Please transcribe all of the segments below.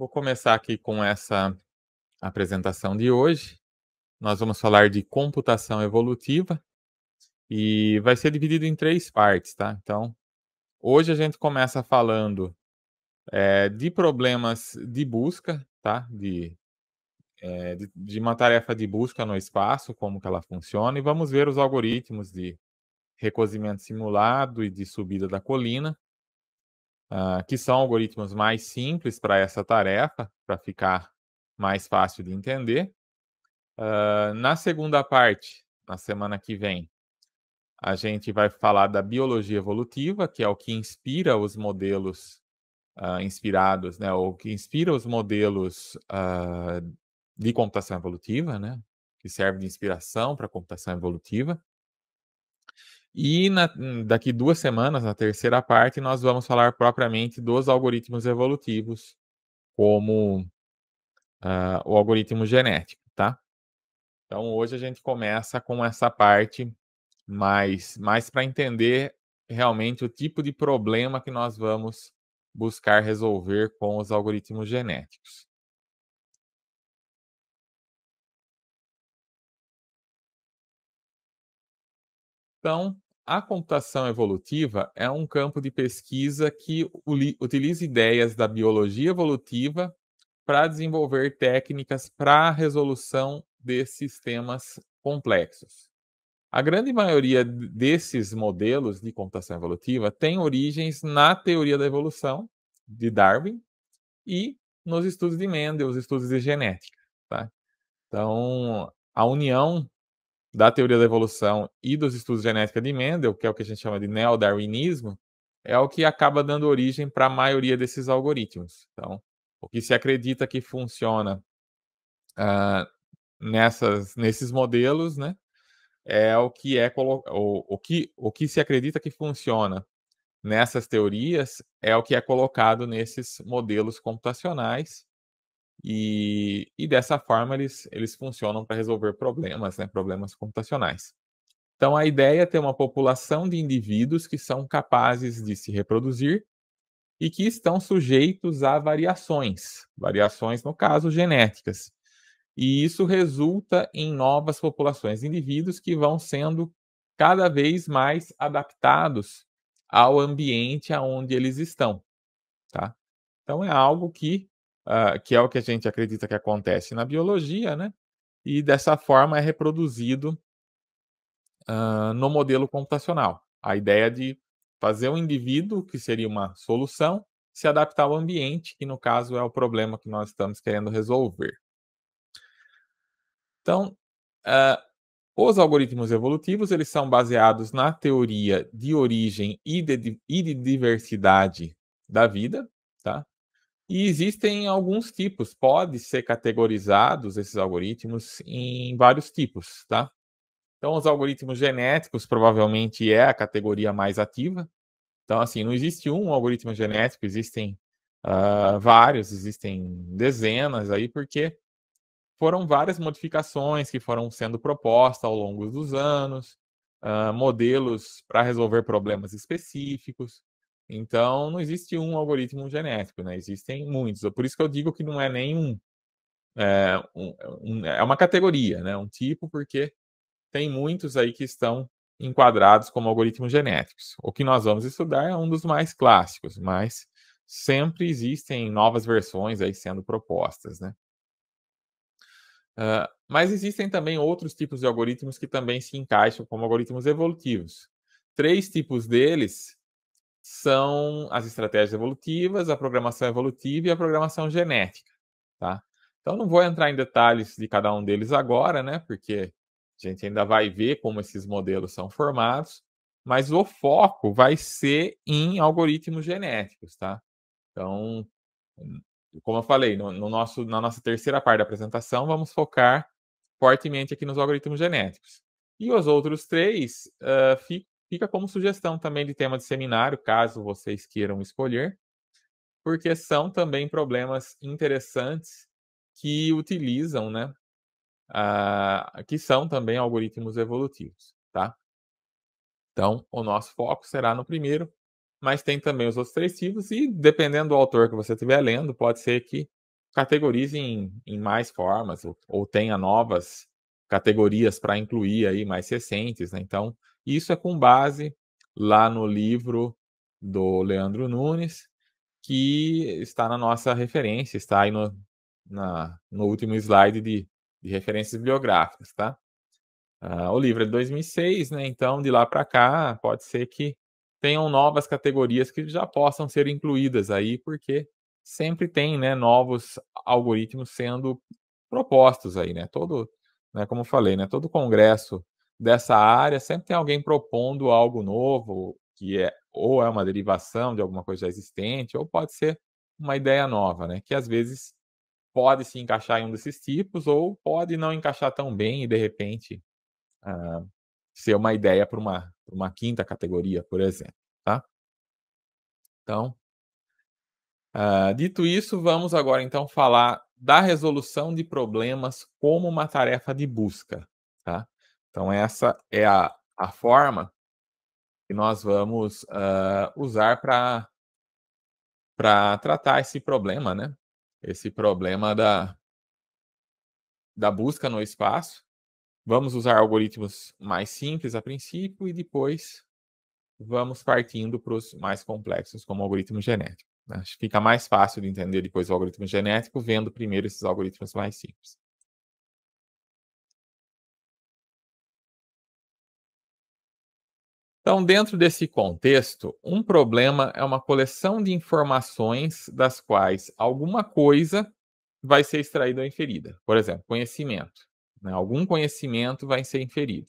Vou começar aqui com essa apresentação de hoje. Nós vamos falar de computação evolutiva e vai ser dividido em 3 partes, tá. Então, hoje a gente começa falando, de problemas de busca, tá, de uma tarefa de busca no espaço, como que ela funciona, e vamos ver os algoritmos de recozimento simulado e de subida da colina, que são algoritmos mais simples para essa tarefa, para ficar mais fácil de entender. Na segunda parte, na semana que vem, a gente vai falar da biologia evolutiva, que é o que inspira os modelos, inspirados, né, ou que inspira os modelos, de computação evolutiva, né, que serve de inspiração para a computação evolutiva. E daqui 2 semanas, na terceira parte, nós vamos falar propriamente dos algoritmos evolutivos, como, o algoritmo genético, tá. Então hoje a gente começa com essa parte mais para entender realmente o tipo de problema que nós vamos buscar resolver com os algoritmos genéticos. Então, a computação evolutiva é um campo de pesquisa que utiliza ideias da biologia evolutiva para desenvolver técnicas para a resolução de sistemas complexos. A grande maioria desses modelos de computação evolutiva tem origens na teoria da evolução de Darwin e nos estudos de Mendel, os estudos de genética, tá. Então, a união da teoria da evolução e dos estudos de genética de Mendel, que é o que a gente chama de neodarwinismo, é o que acaba dando origem para a maioria desses algoritmos. Então, o que se acredita que funciona, hã, nesses modelos, né, é o que é colo o que se acredita que funciona nessas teorias é o que é colocado nesses modelos computacionais, e dessa forma eles funcionam para resolver problemas, né, problemas computacionais. Então a ideia é ter uma população de indivíduos que são capazes de se reproduzir e que estão sujeitos a variações no caso genéticas. E isso resulta em novas populações de indivíduos que vão sendo cada vez mais adaptados ao ambiente aonde eles estão, tá. Então é algo que é o que a gente acredita que acontece na biologia, né, e dessa forma é reproduzido, no modelo computacional. A ideia de fazer o indivíduo, que seria uma solução, se adaptar ao ambiente, que no caso é o problema que nós estamos querendo resolver. Então, hã, os algoritmos evolutivos, eles são baseados na teoria de origem e de diversidade da vida, tá. E existem alguns tipos, pode ser categorizados esses algoritmos em vários tipos, tá. Então os algoritmos genéticos provavelmente é a categoria mais ativa. Então, assim, não existe um algoritmo genético, existem, vários, existem dezenas aí, porque foram várias modificações que foram sendo propostas ao longo dos anos, modelos para resolver problemas específicos. Então, não existe um algoritmo genético, né, existem muitos. Por isso que eu digo que não é nem é uma categoria, né, um tipo, porque tem muitos aí que estão enquadrados como algoritmos genéticos. O que nós vamos estudar é um dos mais clássicos, mas sempre existem novas versões aí sendo propostas, né. Mas existem também outros tipos de algoritmos que também se encaixam como algoritmos evolutivos. 3 tipos deles são as estratégias evolutivas, a programação evolutiva e a programação genética, tá. Então não vou entrar em detalhes de cada um deles agora, né, porque a gente ainda vai ver como esses modelos são formados, mas o foco vai ser em algoritmos genéticos, tá. Então, como eu falei, na nossa terceira parte da apresentação, vamos focar fortemente aqui nos algoritmos genéticos. E os outros 3, fica como sugestão também de tema de seminário, caso vocês queiram escolher, porque são também problemas interessantes que utilizam, né, que são também algoritmos evolutivos, tá. Então, o nosso foco será no primeiro, mas tem também os outros 3 tipos e, dependendo do autor que você estiver lendo, pode ser que categorize em mais formas ou tenha novas categorias para incluir aí mais recentes, né. Então, isso é com base lá no livro do Leandro Nunes, que está na nossa referência, está aí no último slide de referências bibliográficas, tá. O livro é de 2006, né, então de lá para cá pode ser que tenham novas categorias que já possam ser incluídas aí, porque sempre tem, né, novos algoritmos sendo propostos aí, né, né, como eu falei, né, todo congresso dessa área sempre tem alguém propondo algo novo, que é ou é uma derivação de alguma coisa já existente, ou pode ser uma ideia nova, né, que às vezes pode se encaixar em um desses tipos ou pode não encaixar tão bem e de repente ah, ser uma ideia para uma quinta categoria, por exemplo, tá. Então, dito isso, vamos agora então falar da resolução de problemas como uma tarefa de busca, tá. Então essa é a forma que nós vamos, usar para tratar esse problema, né, esse problema da busca no espaço. Vamos usar algoritmos mais simples a princípio e depois vamos partindo para os mais complexos, como o algoritmo genético, né. Acho que fica mais fácil de entender depois o algoritmo genético, vendo primeiro esses algoritmos mais simples. Então, dentro desse contexto, um problema é uma coleção de informações das quais alguma coisa vai ser extraída ou inferida. Por exemplo, conhecimento, né, algum conhecimento vai ser inferido.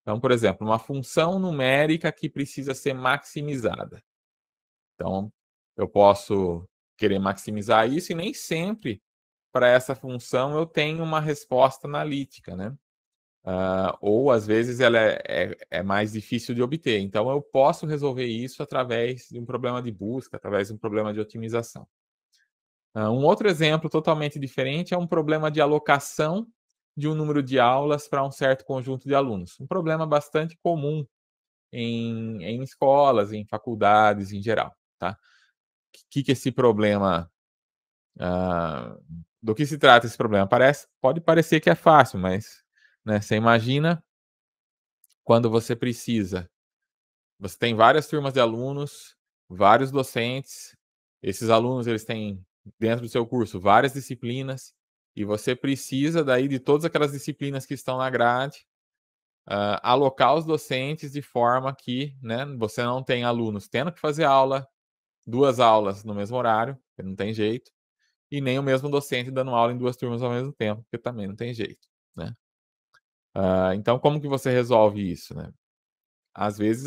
Então, por exemplo, uma função numérica que precisa ser maximizada. Então, eu posso querer maximizar isso e nem sempre para essa função eu tenho uma resposta analítica, né. Ou às vezes ela é mais difícil de obter, então eu posso resolver isso através de um problema de busca, através de um problema de otimização. Um outro exemplo totalmente diferente é um problema de alocação de um número de aulas para um certo conjunto de alunos, um problema bastante comum em escolas, em faculdades em geral, tá. Que esse problema, ah, do que se trata esse problema? Pode parecer que é fácil, mas, né, você imagina quando você tem várias turmas de alunos, vários docentes, esses alunos eles têm dentro do seu curso várias disciplinas, e você precisa daí de todas aquelas disciplinas que estão na grade, alocar os docentes de forma que, né, você não tem alunos tendo que fazer aula, 2 aulas no mesmo horário, porque não tem jeito, e nem o mesmo docente dando aula em 2 turmas ao mesmo tempo, porque também não tem jeito, né. Então como que você resolve isso, né? Às vezes,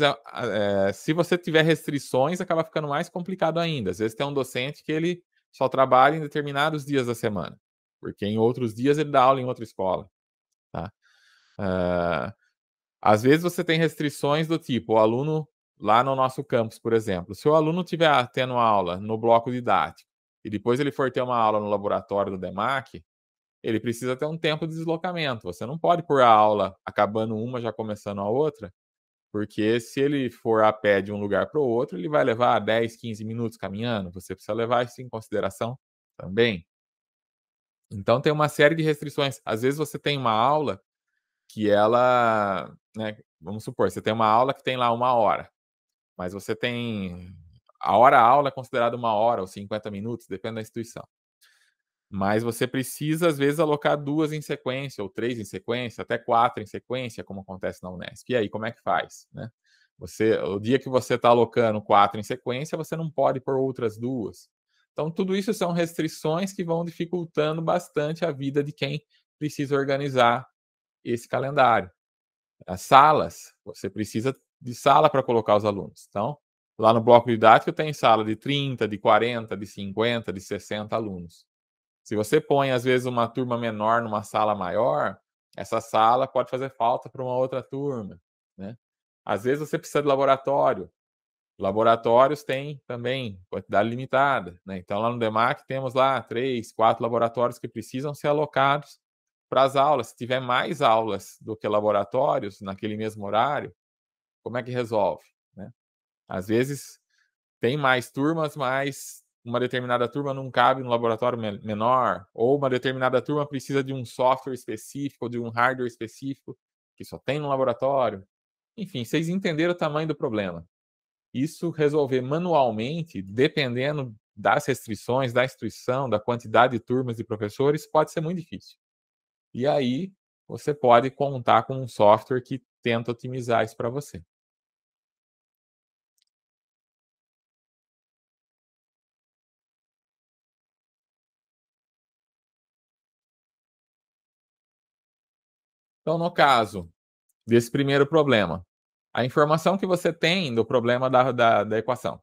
se você tiver restrições, acaba ficando mais complicado ainda. Às vezes tem um docente que ele só trabalha em determinados dias da semana, porque em outros dias ele dá aula em outra escola, tá. Hã, Às vezes você tem restrições do tipo, o aluno lá no nosso campus, por exemplo, se o aluno estiver tendo aula no bloco didático e depois ele for ter uma aula no laboratório do DEMAC, ele precisa ter um tempo de deslocamento. Você não pode pôr a aula acabando uma, já começando a outra, porque se ele for a pé de um lugar para o outro, ele vai levar 10, 15 minutos caminhando, você precisa levar isso em consideração também. Então tem uma série de restrições. Às vezes você tem uma aula que ela, né, vamos supor, você tem uma aula que tem lá 1 hora, mas você tem a hora aula é considerada 1 hora ou 50 minutos, depende da instituição. Mas você precisa, às vezes, alocar 2 em sequência, ou 3 em sequência, até 4 em sequência, como acontece na Unesp. E aí, como é que faz, né? O dia que você está alocando 4 em sequência, você não pode pôr outras 2. Então, tudo isso são restrições que vão dificultando bastante a vida de quem precisa organizar esse calendário. As salas, você precisa de sala para colocar os alunos. Então, lá no bloco didático tem sala de 30, de 40, de 50, de 60 alunos. Se você põe, às vezes, uma turma menor numa sala maior, essa sala pode fazer falta para uma outra turma, né. Às vezes você precisa de laboratório. Laboratórios têm também quantidade limitada, né, então lá no DEMAC temos lá 3, 4 laboratórios que precisam ser alocados para as aulas. Se tiver mais aulas do que laboratórios naquele mesmo horário, como é que resolve, né? Às vezes tem mais turmas, mas uma determinada turma não cabe no laboratório menor, ou uma determinada turma precisa de um software específico, de um hardware específico, que só tem no laboratório. Enfim, vocês entenderam o tamanho do problema. Isso resolver manualmente, dependendo das restrições, da instituição, da quantidade de turmas e professores, pode ser muito difícil. E aí, você pode contar com um software que tenta otimizar isso para você. Então, no caso desse primeiro problema, a informação que você tem do problema da equação.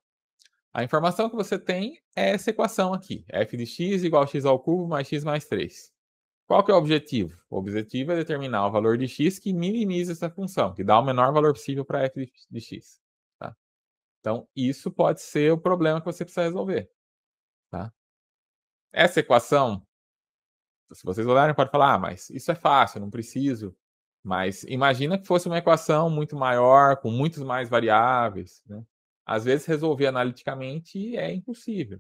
A informação que você tem é essa equação aqui, f de x igual a x ao cubo mais x mais 3. Qual que é o objetivo? O objetivo é determinar o valor de x que minimiza essa função, que dá o menor valor possível para f de x. Tá? Então, isso pode ser o problema que você precisa resolver. Tá? Essa equação, se vocês olharem, pode falar, mas isso é fácil, não preciso. Mas imagina que fosse uma equação muito maior, com muitos mais variáveis. Né? Às vezes, resolver analiticamente é impossível.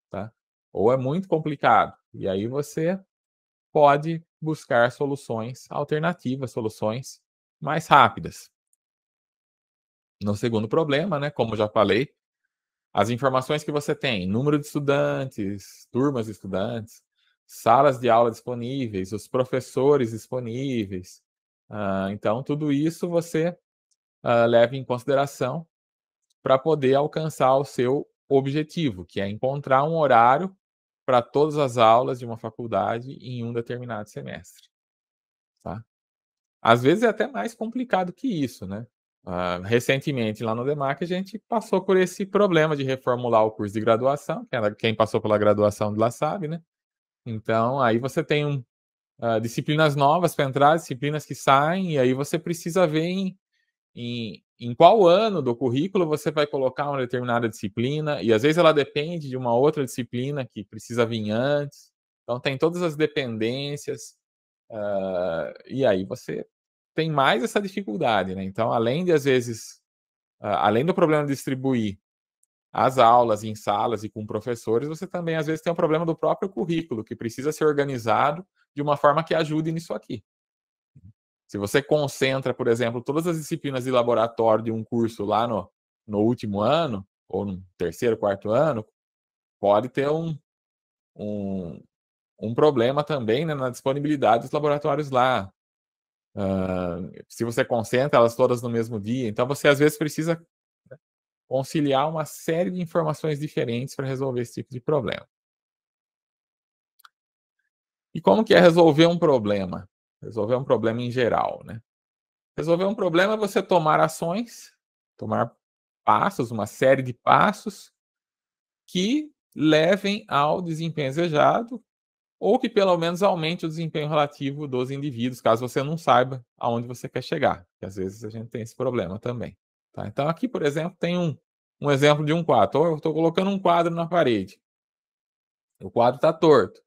Tá? Ou é muito complicado. E aí você pode buscar soluções alternativas, soluções mais rápidas. No segundo problema, né, como já falei, as informações que você tem, número de estudantes, turmas de estudantes, salas de aula disponíveis, os professores disponíveis. Então, tudo isso você leva em consideração para poder alcançar o seu objetivo, que é encontrar um horário para todas as aulas de uma faculdade em um determinado semestre. Tá? Às vezes é até mais complicado que isso, né? Recentemente, lá no DEMAC, a gente passou por esse problema de reformular o curso de graduação, quem passou pela graduação de lá sabe, né? Então, aí você tem disciplinas novas para entrar, disciplinas que saem, e aí você precisa ver em qual ano do currículo você vai colocar uma determinada disciplina, e às vezes ela depende de uma outra disciplina que precisa vir antes. Então, tem todas as dependências, e aí você tem mais essa dificuldade, né? Então, além de, às vezes, além do problema de distribuir as aulas em salas e com professores, você também, às vezes, tem o problema do próprio currículo, que precisa ser organizado de uma forma que ajude nisso aqui. Se você concentra, por exemplo, todas as disciplinas de laboratório de um curso lá no último ano, ou no terceiro, quarto ano, pode ter um, um problema também, né, na disponibilidade dos laboratórios lá. Se você concentra elas todas no mesmo dia, então você às vezes precisa conciliar uma série de informações diferentes para resolver esse tipo de problema. E como que é resolver um problema? Resolver um problema em geral, né? Resolver um problema é você tomar ações, tomar passos, uma série de passos que levem ao desempenho desejado ou que pelo menos aumente o desempenho relativo dos indivíduos, caso você não saiba aonde você quer chegar, que às vezes a gente tem esse problema também. Tá? Então aqui, por exemplo, tem um exemplo de um quadro. Eu estou colocando um quadro na parede. O quadro está torto.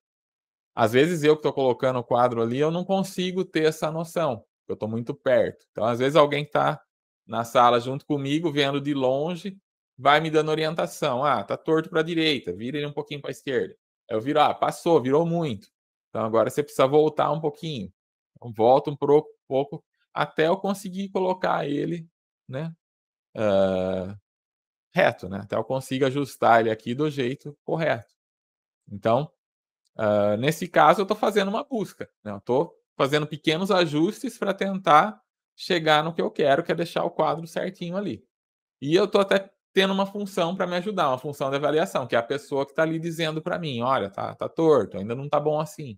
Às vezes eu que estou colocando o quadro ali, eu não consigo ter essa noção, eu estou muito perto. Então, às vezes alguém está na sala junto comigo, vendo de longe, vai me dando orientação. Tá torto para a direita, vira ele um pouquinho para a esquerda. Eu viro, passou, virou muito. Então agora você precisa voltar um pouquinho. Então, volta um pouco até eu conseguir colocar ele, né, reto, né? Até eu consiga ajustar ele aqui do jeito correto. Então, nesse caso, eu estou fazendo uma busca. Né? Eu estou fazendo pequenos ajustes para tentar chegar no que eu quero, que é deixar o quadro certinho ali. E eu estou até tendo uma função para me ajudar, uma função de avaliação, que é a pessoa que está ali dizendo para mim, olha, tá torto, ainda não está bom assim.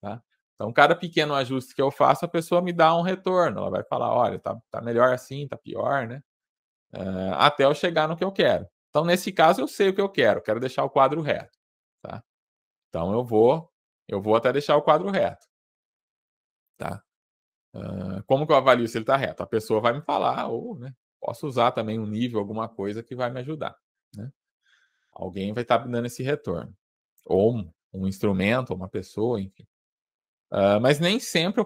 Tá? Então, cada pequeno ajuste que eu faço, a pessoa me dá um retorno. Ela vai falar, olha, tá melhor assim, tá pior, né? Até eu chegar no que eu quero. Então, nesse caso, eu sei o que eu quero deixar o quadro reto. Tá? Então eu vou até deixar o quadro reto, tá? Como que eu avalio se ele está reto? A pessoa vai me falar, ou né, posso usar também um nível, alguma coisa que vai me ajudar. Né? Alguém vai estar me dando esse retorno. Ou um instrumento, uma pessoa, enfim. Mas nem sempre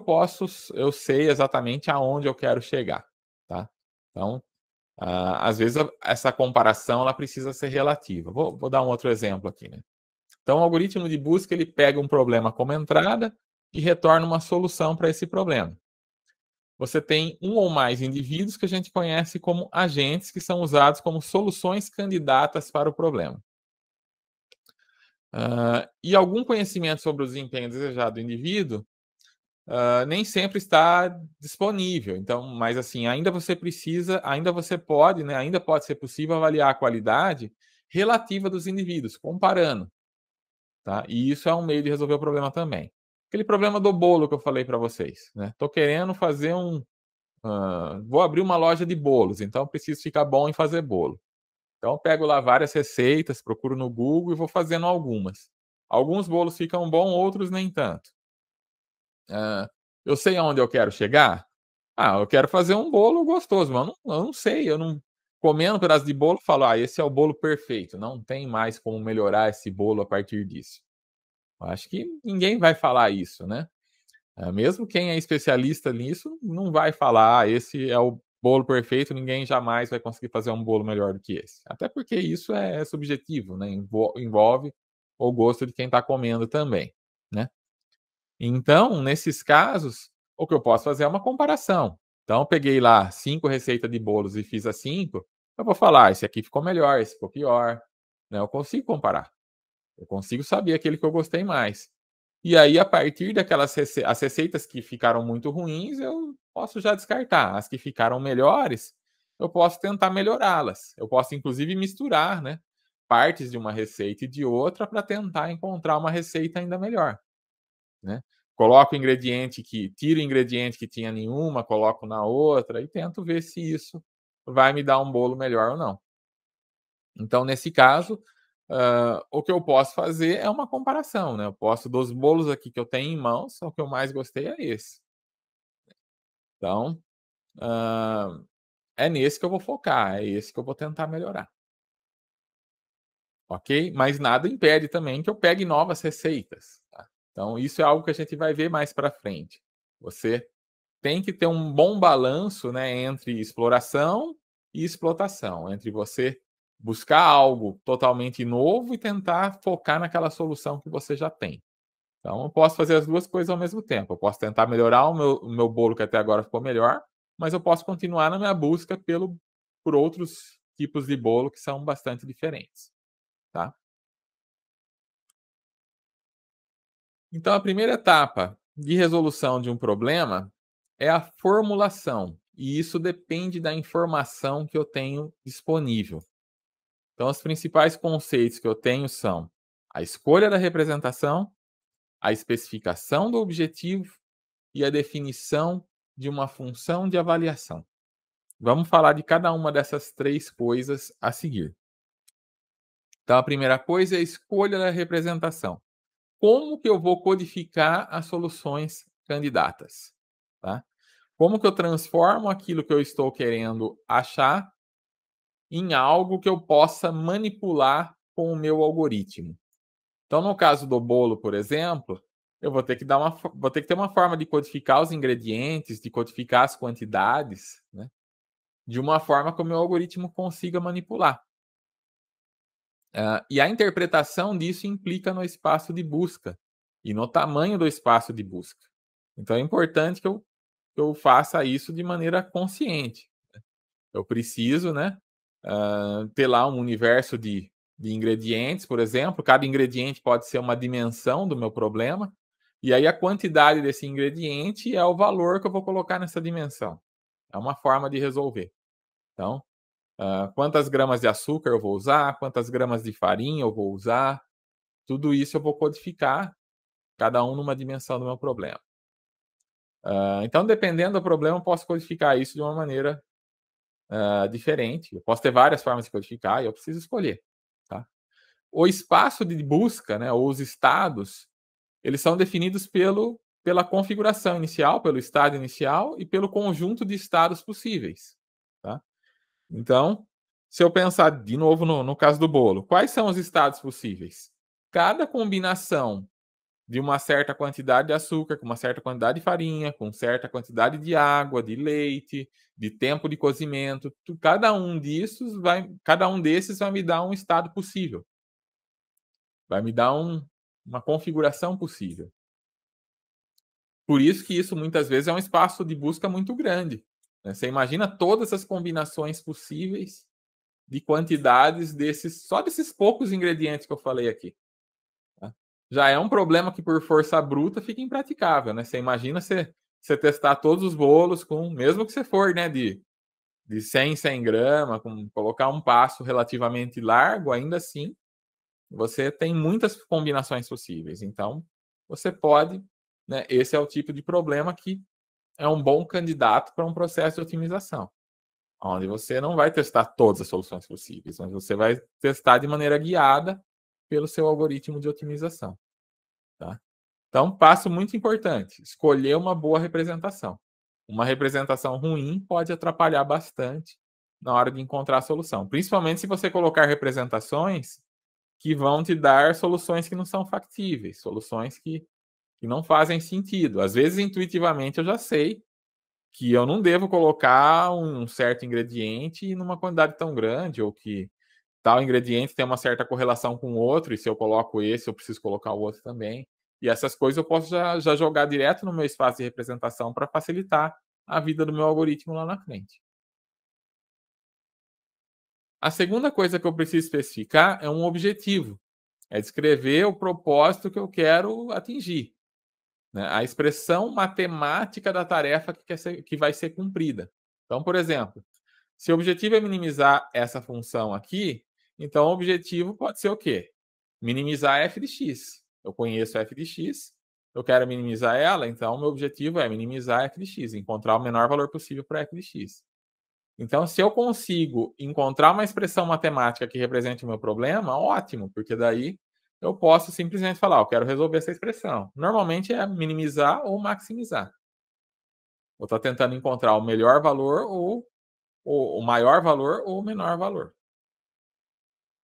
eu sei exatamente aonde eu quero chegar. Tá? Então, Às vezes essa comparação ela precisa ser relativa. Vou dar um outro exemplo aqui, né? Então, o algoritmo de busca ele pega um problema como entrada e retorna uma solução para esse problema. Você tem um ou mais indivíduos que a gente conhece como agentes, que são usados como soluções candidatas para o problema. E algum conhecimento sobre o desempenho desejado do indivíduo nem sempre está disponível. Então, mas assim, ainda você precisa, ainda você pode, né, ainda pode ser possível avaliar a qualidade relativa dos indivíduos, comparando. Tá? E isso é um meio de resolver o problema também. Aquele problema do bolo que eu falei para vocês. Estou querendo fazer vou abrir uma loja de bolos, então preciso ficar bom em fazer bolo. Então eu pego lá várias receitas, procuro no Google e vou fazendo algumas. Alguns bolos ficam bons, outros nem tanto. Eu sei aonde eu quero chegar? Eu quero fazer um bolo gostoso, mas eu não sei, eu não comendo um pedaço de bolo falo, esse é o bolo perfeito, não tem mais como melhorar esse bolo a partir disso. Eu acho que ninguém vai falar isso, né? Mesmo quem é especialista nisso não vai falar, esse é o bolo perfeito, ninguém jamais vai conseguir fazer um bolo melhor do que esse. Até porque isso é subjetivo, né? Envolve o gosto de quem está comendo também, né? Então, nesses casos, o que eu posso fazer é uma comparação. Então, eu peguei lá 5 receitas de bolos e fiz as 5, eu vou falar, esse aqui ficou melhor, esse ficou pior, né? Eu consigo comparar. Eu consigo saber aquele que eu gostei mais. E aí, a partir daquelas as receitas que ficaram muito ruins, eu posso já descartar. As que ficaram melhores, eu posso tentar melhorá-las. Eu posso, inclusive, misturar, né, partes de uma receita e de outra para tentar encontrar uma receita ainda melhor, né? Coloco ingrediente tiro o ingrediente que tinha nenhuma, coloco na outra e tento ver se isso vai me dar um bolo melhor ou não. Então, nesse caso, o que eu posso fazer é uma comparação, né? Eu posso, dos bolos aqui que eu tenho em mãos, o que eu mais gostei é esse. Então, é nesse que eu vou focar, é esse que eu vou tentar melhorar. Ok? Mas nada impede também que eu pegue novas receitas. Tá? Então, isso é algo que a gente vai ver mais para frente. Você tem que ter um bom balanço, né, entre exploração e explotação, entre você buscar algo totalmente novo e tentar focar naquela solução que você já tem. Então, eu posso fazer as duas coisas ao mesmo tempo. Eu posso tentar melhorar o meu bolo, que até agora ficou melhor, mas eu posso continuar na minha busca por outros tipos de bolo que são bastante diferentes. Tá? Então, a primeira etapa de resolução de um problema é a formulação, e isso depende da informação que eu tenho disponível. Então, os principais conceitos que eu tenho são a escolha da representação, a especificação do objetivo e a definição de uma função de avaliação. Vamos falar de cada uma dessas 3 coisas a seguir. Então, a primeira coisa é a escolha da representação. Como que eu vou codificar as soluções candidatas? Tá? Como que eu transformo aquilo que eu estou querendo achar em algo que eu possa manipular com o meu algoritmo? Então, no caso do bolo, por exemplo, eu vou ter que ter uma forma de codificar os ingredientes, de codificar as quantidades, né, de uma forma que o meu algoritmo consiga manipular. E a interpretação disso implica no espaço de busca e no tamanho do espaço de busca. Então, é importante que eu faça isso de maneira consciente. Eu preciso, né, ter lá um universo de ingredientes, por exemplo. Cada ingrediente pode ser uma dimensão do meu problema. E aí a quantidade desse ingrediente é o valor que eu vou colocar nessa dimensão. É uma forma de resolver. Então, quantas gramas de açúcar eu vou usar, quantas gramas de farinha eu vou usar, tudo isso eu vou codificar, cada um numa dimensão do meu problema. Então, dependendo do problema, eu posso codificar isso de uma maneira diferente. Eu posso ter várias formas de codificar e eu preciso escolher. Tá? O espaço de busca, né, ou os estados, eles são definidos pela configuração inicial, pelo estado inicial e pelo conjunto de estados possíveis. Tá? Então, se eu pensar de novo no caso do bolo, quais são os estados possíveis? Cada combinação de uma certa quantidade de açúcar, com uma certa quantidade de farinha, com certa quantidade de água, de leite, de tempo de cozimento. Cada um desses vai me dar um estado possível. Vai me dar uma configuração possível. Por isso que isso muitas vezes é um espaço de busca muito grande, né? Você imagina todas as combinações possíveis de quantidades só desses poucos ingredientes que eu falei aqui, tá? Já é um problema que por força bruta fica impraticável, né? Você imagina você testar todos os bolos mesmo que você for, né, de 100 em 100 gramas, colocar um passo relativamente largo, ainda assim, você tem muitas combinações possíveis. Então, você pode, né, esse é o tipo de problema que é um bom candidato para um processo de otimização, onde você não vai testar todas as soluções possíveis, mas você vai testar de maneira guiada pelo seu algoritmo de otimização, tá? Então, passo muito importante: escolher uma boa representação. Uma representação ruim pode atrapalhar bastante na hora de encontrar a solução, principalmente se você colocar representações que vão te dar soluções que não são factíveis, soluções que não fazem sentido. Às vezes, intuitivamente, eu já sei que eu não devo colocar um certo ingrediente numa quantidade tão grande, ou que tal ingrediente tem uma certa correlação com o outro, e se eu coloco esse, eu preciso colocar o outro também. E essas coisas eu posso já jogar direto no meu espaço de representação para facilitar a vida do meu algoritmo lá na frente. A segunda coisa que eu preciso especificar é um objetivo, é descrever o propósito que eu quero atingir, né? A expressão matemática da tarefa que vai ser cumprida. Então, por exemplo, se o objetivo é minimizar essa função aqui, então o objetivo pode ser o quê? Minimizar f de x. Eu conheço f de x, eu quero minimizar ela, então o meu objetivo é minimizar f de x, encontrar o menor valor possível para f de x. Então, se eu consigo encontrar uma expressão matemática que represente o meu problema, ótimo, porque daí eu posso simplesmente falar, eu quero resolver essa expressão. Normalmente é minimizar ou maximizar. Eu estou tentando encontrar o melhor valor ou o maior valor ou o menor valor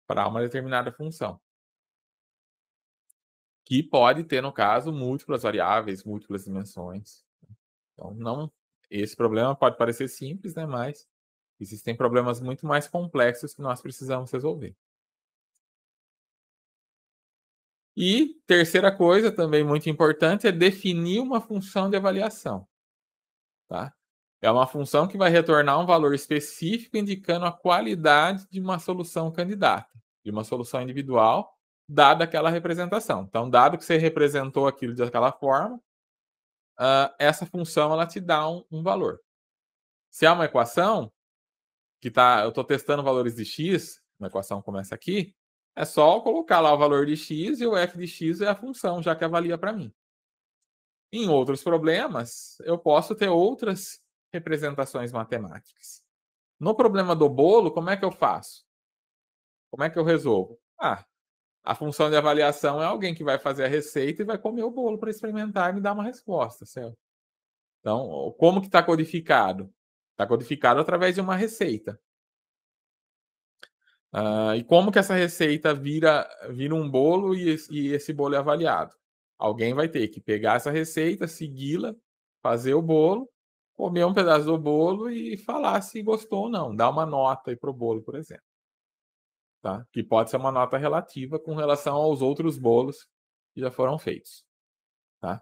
para uma determinada função, que pode ter, no caso, múltiplas variáveis, múltiplas dimensões. Então, não, esse problema pode parecer simples, né, mas existem problemas muito mais complexos que nós precisamos resolver. E terceira coisa, também muito importante, é definir uma função de avaliação, tá? É uma função que vai retornar um valor específico indicando a qualidade de uma solução candidata, de uma solução individual, dada aquela representação. Então, dado que você representou aquilo daquela forma, essa função ela te dá um valor. Se é uma equação eu estou testando valores de x, uma equação começa aqui, é só colocar lá o valor de x e o f de x é a função, já que avalia para mim. Em outros problemas, eu posso ter outras representações matemáticas. No problema do bolo, como é que eu faço? Como é que eu resolvo? A função de avaliação é alguém que vai fazer a receita e vai comer o bolo para experimentar e me dar uma resposta, certo? Então, como que está codificado? Está codificado através de uma receita. E como que essa receita vira um bolo e esse bolo é avaliado? Alguém vai ter que pegar essa receita, segui-la, fazer o bolo, comer um pedaço do bolo e falar se gostou ou não, dar uma nota para o bolo, por exemplo, tá? Que pode ser uma nota relativa com relação aos outros bolos que já foram feitos, tá?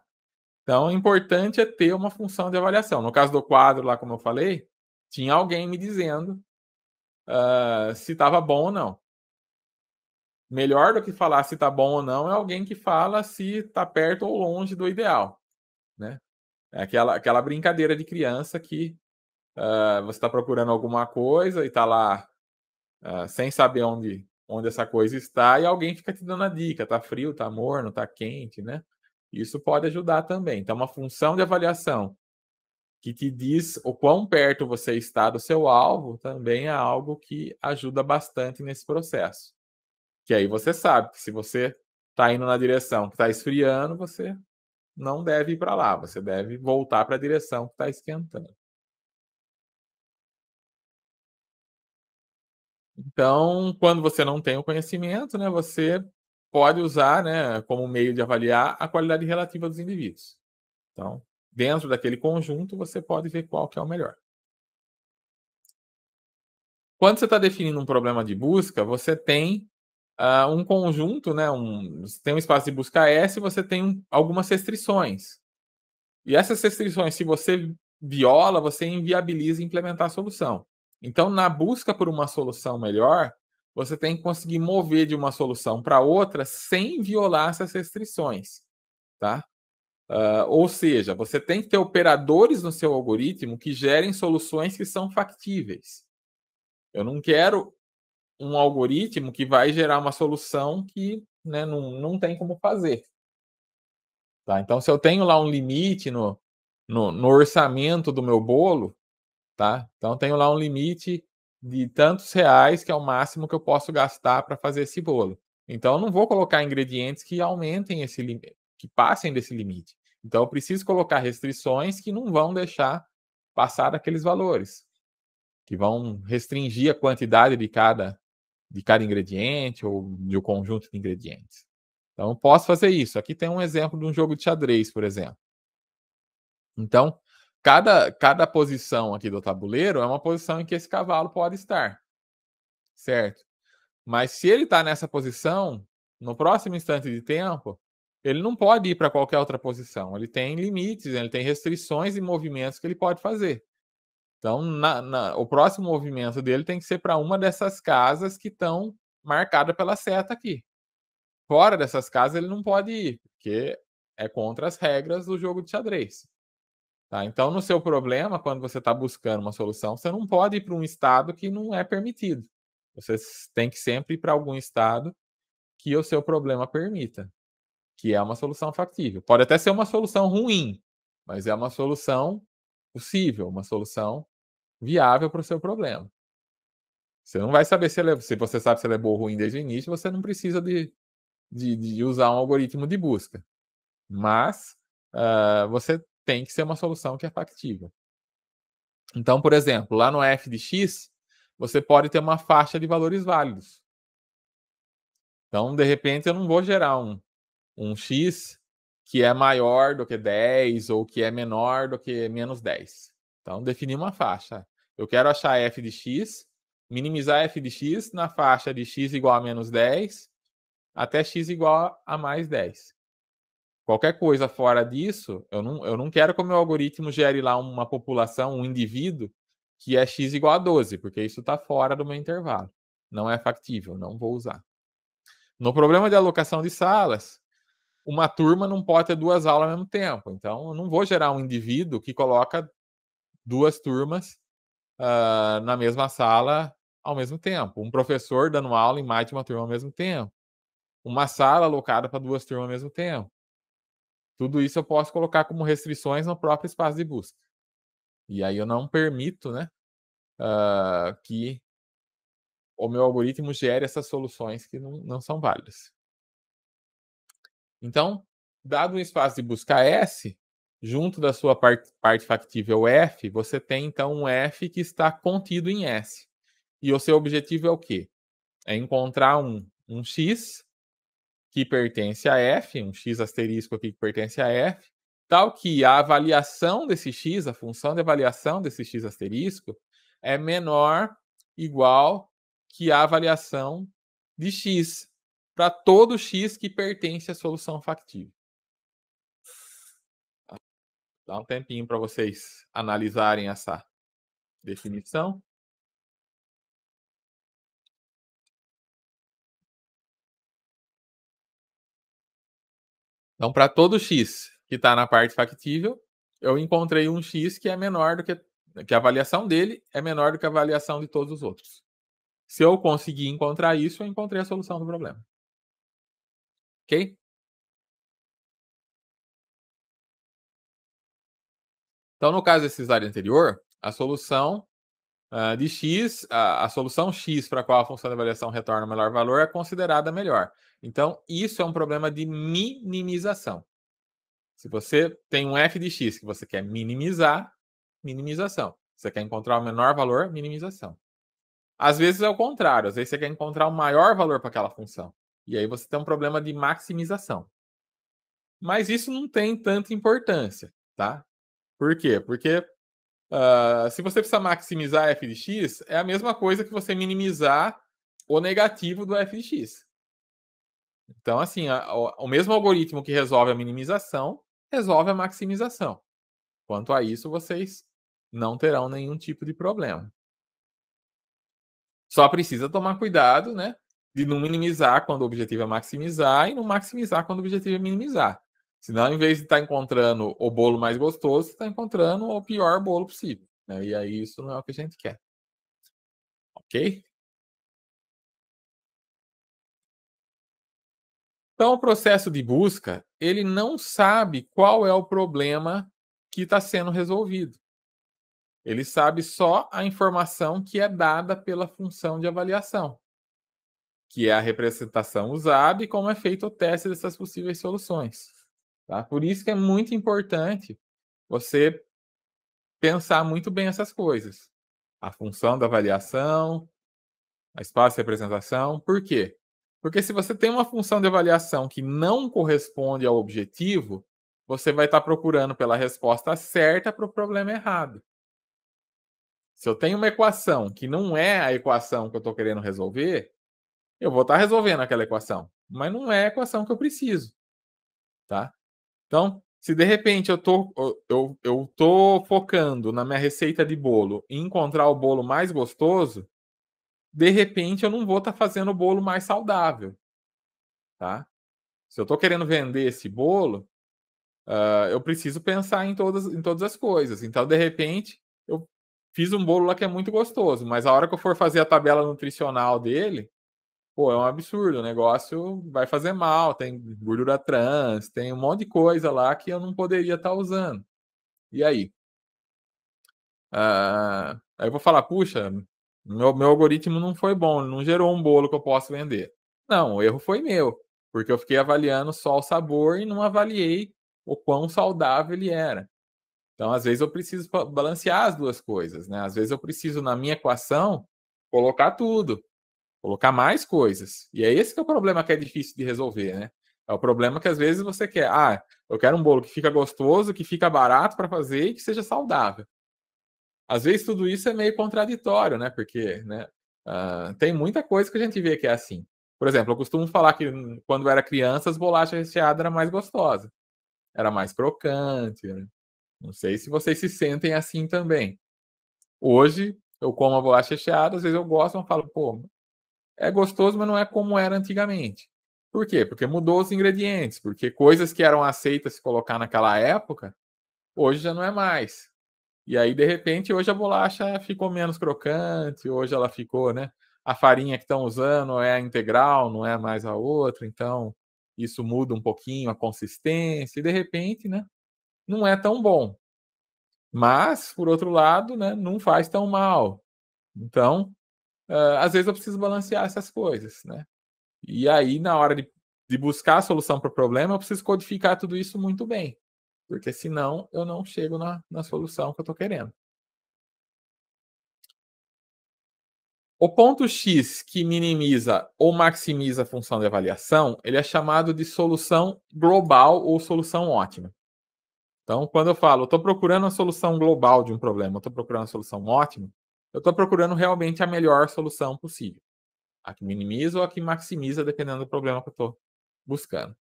Então, o importante é ter uma função de avaliação. No caso do quadro lá, como eu falei, tinha alguém me dizendo se estava bom ou não. Melhor do que falar se está bom ou não é alguém que fala se está perto ou longe do ideal, né? É aquela brincadeira de criança que você está procurando alguma coisa e está lá sem saber onde essa coisa está e alguém fica te dando a dica, está frio, está morno, está quente, né? Isso pode ajudar também. Então, uma função de avaliação que te diz o quão perto você está do seu alvo também é algo que ajuda bastante nesse processo. Que aí você sabe que se você está indo na direção que está esfriando, você não deve ir para lá, você deve voltar para a direção que está esquentando. Então, quando você não tem o conhecimento, né, você pode usar, né, como meio de avaliar a qualidade relativa dos indivíduos. Então, dentro daquele conjunto, você pode ver qual que é o melhor. Quando você está definindo um problema de busca, você tem um conjunto, né, você tem um espaço de busca S, você tem algumas restrições. E essas restrições, se você viola, você inviabiliza implementar a solução. Então, na busca por uma solução melhor, você tem que conseguir mover de uma solução para outra sem violar essas restrições, tá? Ou seja, você tem que ter operadores no seu algoritmo que gerem soluções que são factíveis. Eu não quero um algoritmo que vai gerar uma solução que, né, não tem como fazer. Tá? Então, se eu tenho lá um limite no orçamento do meu bolo, tá? Então, eu tenho lá um limite de tantos reais, que é o máximo que eu posso gastar para fazer esse bolo. Então, eu não vou colocar ingredientes que aumentem esse limite, que passem desse limite. Então, eu preciso colocar restrições que não vão deixar passar daqueles valores, que vão restringir a quantidade de cada ingrediente ou de um conjunto de ingredientes. Então, eu posso fazer isso. Aqui tem um exemplo de um jogo de xadrez, por exemplo. Então, cada posição aqui do tabuleiro é uma posição em que esse cavalo pode estar, certo? Mas se ele está nessa posição, no próximo instante de tempo, ele não pode ir para qualquer outra posição. Ele tem limites, ele tem restrições e movimentos que ele pode fazer. Então, o próximo movimento dele tem que ser para uma dessas casas que estão marcadas pela seta aqui. Fora dessas casas, ele não pode ir, porque é contra as regras do jogo de xadrez. Tá? Então, no seu problema, quando você está buscando uma solução, você não pode ir para um estado que não é permitido. Você tem que sempre ir para algum estado que o seu problema permita, que é uma solução factível. Pode até ser uma solução ruim, mas é uma solução possível, uma solução viável para o seu problema. Você não vai saber se você sabe se ele é bom ou ruim desde o início, você não precisa de usar um algoritmo de busca. Mas você tem que ser uma solução que é factível. Então, por exemplo, lá no f de x, você pode ter uma faixa de valores válidos. Então, de repente, eu não vou gerar um x que é maior do que 10 ou que é menor do que menos 10. Então, definir uma faixa. Eu quero achar f de x, minimizar f de x na faixa de x igual a menos 10 até x igual a mais 10. Qualquer coisa fora disso, eu não quero que o meu algoritmo gere lá uma população, um indivíduo, que é x igual a 12, porque isso está fora do meu intervalo. Não é factível, não vou usar. No problema de alocação de salas, uma turma não pode ter duas aulas ao mesmo tempo. Então, eu não vou gerar um indivíduo que coloca duas turmas na mesma sala ao mesmo tempo. Um professor dando aula em mais de uma turma ao mesmo tempo. Uma sala alocada para duas turmas ao mesmo tempo. Tudo isso eu posso colocar como restrições no próprio espaço de busca. E aí eu não permito, né, que o meu algoritmo gere essas soluções que não são válidas. Então, dado um espaço de busca S, junto da sua parte factível F, você tem então um F que está contido em S. E o seu objetivo é o quê? É encontrar um X que pertence a F, um X asterisco aqui que pertence a F, tal que a avaliação desse X, a função de avaliação desse X asterisco, é menor, igual que a avaliação de X, para todo X que pertence à solução factível. Dá um tempinho para vocês analisarem essa definição. Então, para todo x que está na parte factível, eu encontrei um x que é menor do que a avaliação dele é menor do que a avaliação de todos os outros. Se eu conseguir encontrar isso, eu encontrei a solução do problema. Ok? Então, no caso desse slide anterior, a solução de x, a solução x para a qual a função de avaliação retorna o melhor valor é considerada melhor. Então, isso é um problema de minimização. Se você tem um f de x que você quer minimizar, minimização. Você quer encontrar o menor valor, minimização. Às vezes é o contrário, às vezes você quer encontrar o maior valor para aquela função. E aí você tem um problema de maximização. Mas isso não tem tanta importância, tá? Por quê? Porque se você precisa maximizar f de x, é a mesma coisa que você minimizar o negativo do f de x. Então, assim, o mesmo algoritmo que resolve a minimização, resolve a maximização. Quanto a isso, vocês não terão nenhum tipo de problema. Só precisa tomar cuidado, né? De não minimizar quando o objetivo é maximizar e não maximizar quando o objetivo é minimizar. Senão, em vez de estar encontrando o bolo mais gostoso, você está encontrando o pior bolo possível, né? E aí isso não é o que a gente quer. Ok? Então, o processo de busca, ele não sabe qual é o problema que está sendo resolvido. Ele sabe só a informação que é dada pela função de avaliação, que é a representação usada e como é feito o teste dessas possíveis soluções. Tá? Por isso que é muito importante você pensar muito bem essas coisas. A função da avaliação, a espaço de representação. Por quê? Porque se você tem uma função de avaliação que não corresponde ao objetivo, você vai estar procurando pela resposta certa para o problema errado. Se eu tenho uma equação que não é a equação que eu estou querendo resolver, eu vou estar resolvendo aquela equação, mas não é a equação que eu preciso, tá? Então, se de repente eu tô focando na minha receita de bolo em encontrar o bolo mais gostoso, de repente eu não vou estar fazendo o bolo mais saudável, tá? Se eu estou querendo vender esse bolo, eu preciso pensar em todas as coisas. Então, de repente, eu fiz um bolo lá que é muito gostoso, mas a hora que eu for fazer a tabela nutricional dele, pô, é um absurdo. O negócio vai fazer mal, tem gordura trans, tem um monte de coisa lá que eu não poderia estar usando. E aí? Aí eu vou falar, puxa, meu algoritmo não foi bom, não gerou um bolo que eu posso vender. Não, o erro foi meu, porque eu fiquei avaliando só o sabor e não avaliei o quão saudável ele era. Então, às vezes, eu preciso balancear as duas coisas, né? Às vezes, eu preciso, na minha equação, colocar tudo, colocar mais coisas. E é esse que é o problema que é difícil de resolver, né? É o problema que, às vezes, você quer. Eu quero um bolo que fica gostoso, que fica barato para fazer e que seja saudável. Às vezes, tudo isso é meio contraditório, né? Porque, né, tem muita coisa que a gente vê que é assim. Por exemplo, eu costumo falar que, quando eu era criança, as bolachas recheadas eram mais gostosas. Era mais crocante, né? Não sei se vocês se sentem assim também. Hoje, eu como a bolacha recheada, às vezes eu gosto, mas falo, pô, é gostoso, mas não é como era antigamente. Por quê? Porque mudou os ingredientes, porque coisas que eram aceitas se colocar naquela época, hoje já não é mais. E aí, de repente, hoje a bolacha ficou menos crocante, hoje ela ficou, né? A farinha que estão usando é a integral, não é mais a outra, então isso muda um pouquinho a consistência, e de repente, né? Não é tão bom. Mas, por outro lado, né, não faz tão mal. Então, às vezes eu preciso balancear essas coisas, né? E aí, na hora de buscar a solução para o problema, eu preciso codificar tudo isso muito bem. Porque senão eu não chego na solução que eu estou querendo. O ponto X que minimiza ou maximiza a função de avaliação, ele é chamado de solução global ou solução ótima. Então, quando eu falo, estou procurando a solução global de um problema, estou procurando a solução ótima, eu estou procurando realmente a melhor solução possível. A que minimiza ou a que maximiza, dependendo do problema que eu estou buscando.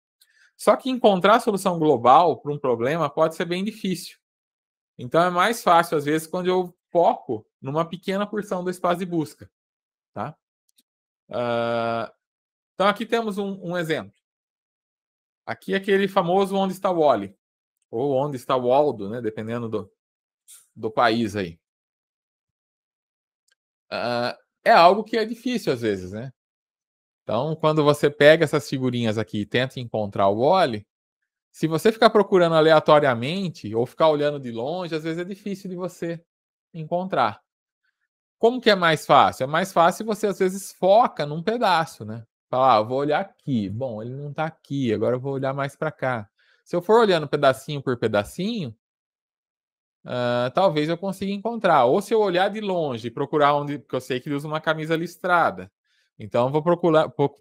Só que encontrar a solução global para um problema pode ser bem difícil. Então, é mais fácil, às vezes, quando eu foco numa pequena porção do espaço de busca. Tá? Então, aqui temos um exemplo. Aqui é aquele famoso onde está o Wally, ou onde está o Waldo, né? Dependendo do país aí. É algo que é difícil às vezes, né? Então, quando você pega essas figurinhas aqui e tenta encontrar o Wally, se você ficar procurando aleatoriamente ou ficar olhando de longe, às vezes é difícil de você encontrar. Como que é mais fácil? É mais fácil você às vezes foca num pedaço, né? Falar, eu vou olhar aqui. Bom, ele não está aqui, agora eu vou olhar mais para cá. Se eu for olhando pedacinho por pedacinho, talvez eu consiga encontrar. Ou se eu olhar de longe e procurar onde, porque eu sei que ele usa uma camisa listrada. Então, eu vou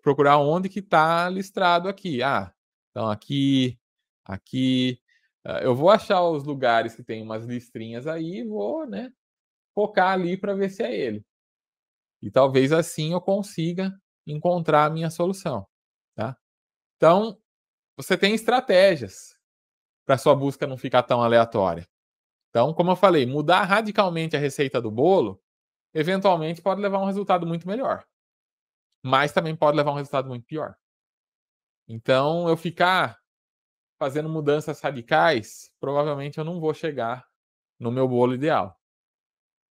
procurar onde que está listrado aqui. Então aqui, aqui. Eu vou achar os lugares que tem umas listrinhas aí e vou, né, focar ali para ver se é ele. E talvez assim eu consiga encontrar a minha solução, tá? Então, você tem estratégias para sua busca não ficar tão aleatória. Então, como eu falei, mudar radicalmente a receita do bolo, eventualmente pode levar a um resultado muito melhor, mas também pode levar a um resultado muito pior. Então, eu ficar fazendo mudanças radicais, provavelmente eu não vou chegar no meu bolo ideal.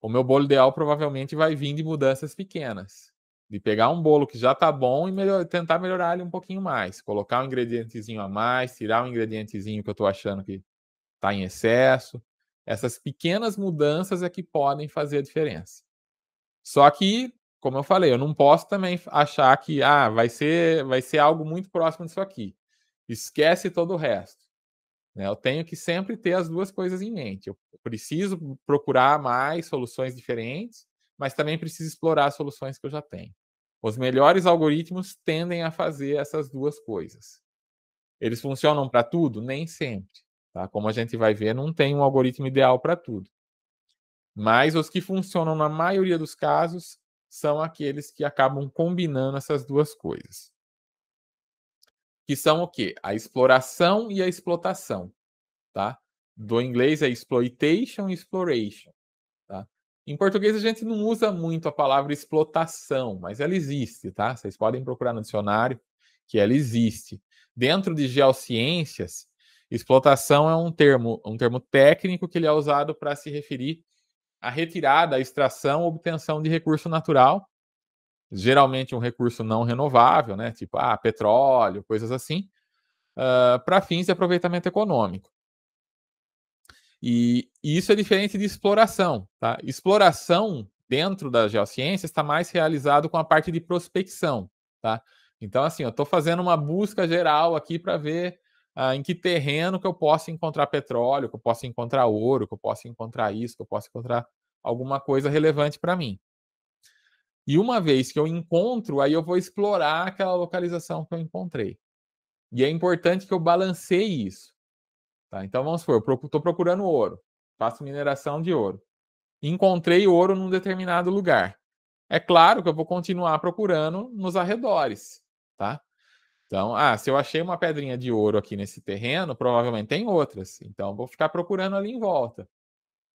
O meu bolo ideal provavelmente vai vir de mudanças pequenas. De pegar um bolo que já está bom e tentar melhorar ele um pouquinho mais. Colocar um ingredientezinho a mais, tirar um ingredientezinho que eu estou achando que está em excesso. Essas pequenas mudanças é que podem fazer a diferença. Só que, como eu falei, eu não posso também achar que vai ser algo muito próximo disso aqui. Esquece todo o resto. Né? Eu tenho que sempre ter as duas coisas em mente. Eu preciso procurar mais soluções diferentes, mas também preciso explorar as soluções que eu já tenho. Os melhores algoritmos tendem a fazer essas duas coisas. Eles funcionam para tudo? Nem sempre. Tá? Como a gente vai ver, não tem um algoritmo ideal para tudo. Mas os que funcionam na maioria dos casos são aqueles que acabam combinando essas duas coisas. Que são o quê? A exploração e a explotação. Tá? Do inglês é exploitation e exploration. Tá? Em português a gente não usa muito a palavra explotação, mas ela existe, tá? Vocês podem procurar no dicionário que ela existe. Dentro de geociências, explotação é um termo técnico que ele é usado para se referir à retirada, à extração, obtenção de recurso natural, geralmente um recurso não renovável, né? Tipo petróleo, coisas assim, para fins de aproveitamento econômico. E isso é diferente de exploração. Tá? Exploração dentro da geociência está mais realizado com a parte de prospecção. Tá? Então, assim, eu estou fazendo uma busca geral aqui para ver em que terreno que eu posso encontrar petróleo, que eu posso encontrar ouro, que eu posso encontrar isso, que eu posso encontrar alguma coisa relevante para mim. E uma vez que eu encontro, aí eu vou explorar aquela localização que eu encontrei. E é importante que eu balanceie isso. Tá? Então vamos supor, eu estou procurando ouro, faço mineração de ouro. Encontrei ouro num determinado lugar. É claro que eu vou continuar procurando nos arredores. Tá? Então, se eu achei uma pedrinha de ouro aqui nesse terreno, provavelmente tem outras. Então, eu vou ficar procurando ali em volta,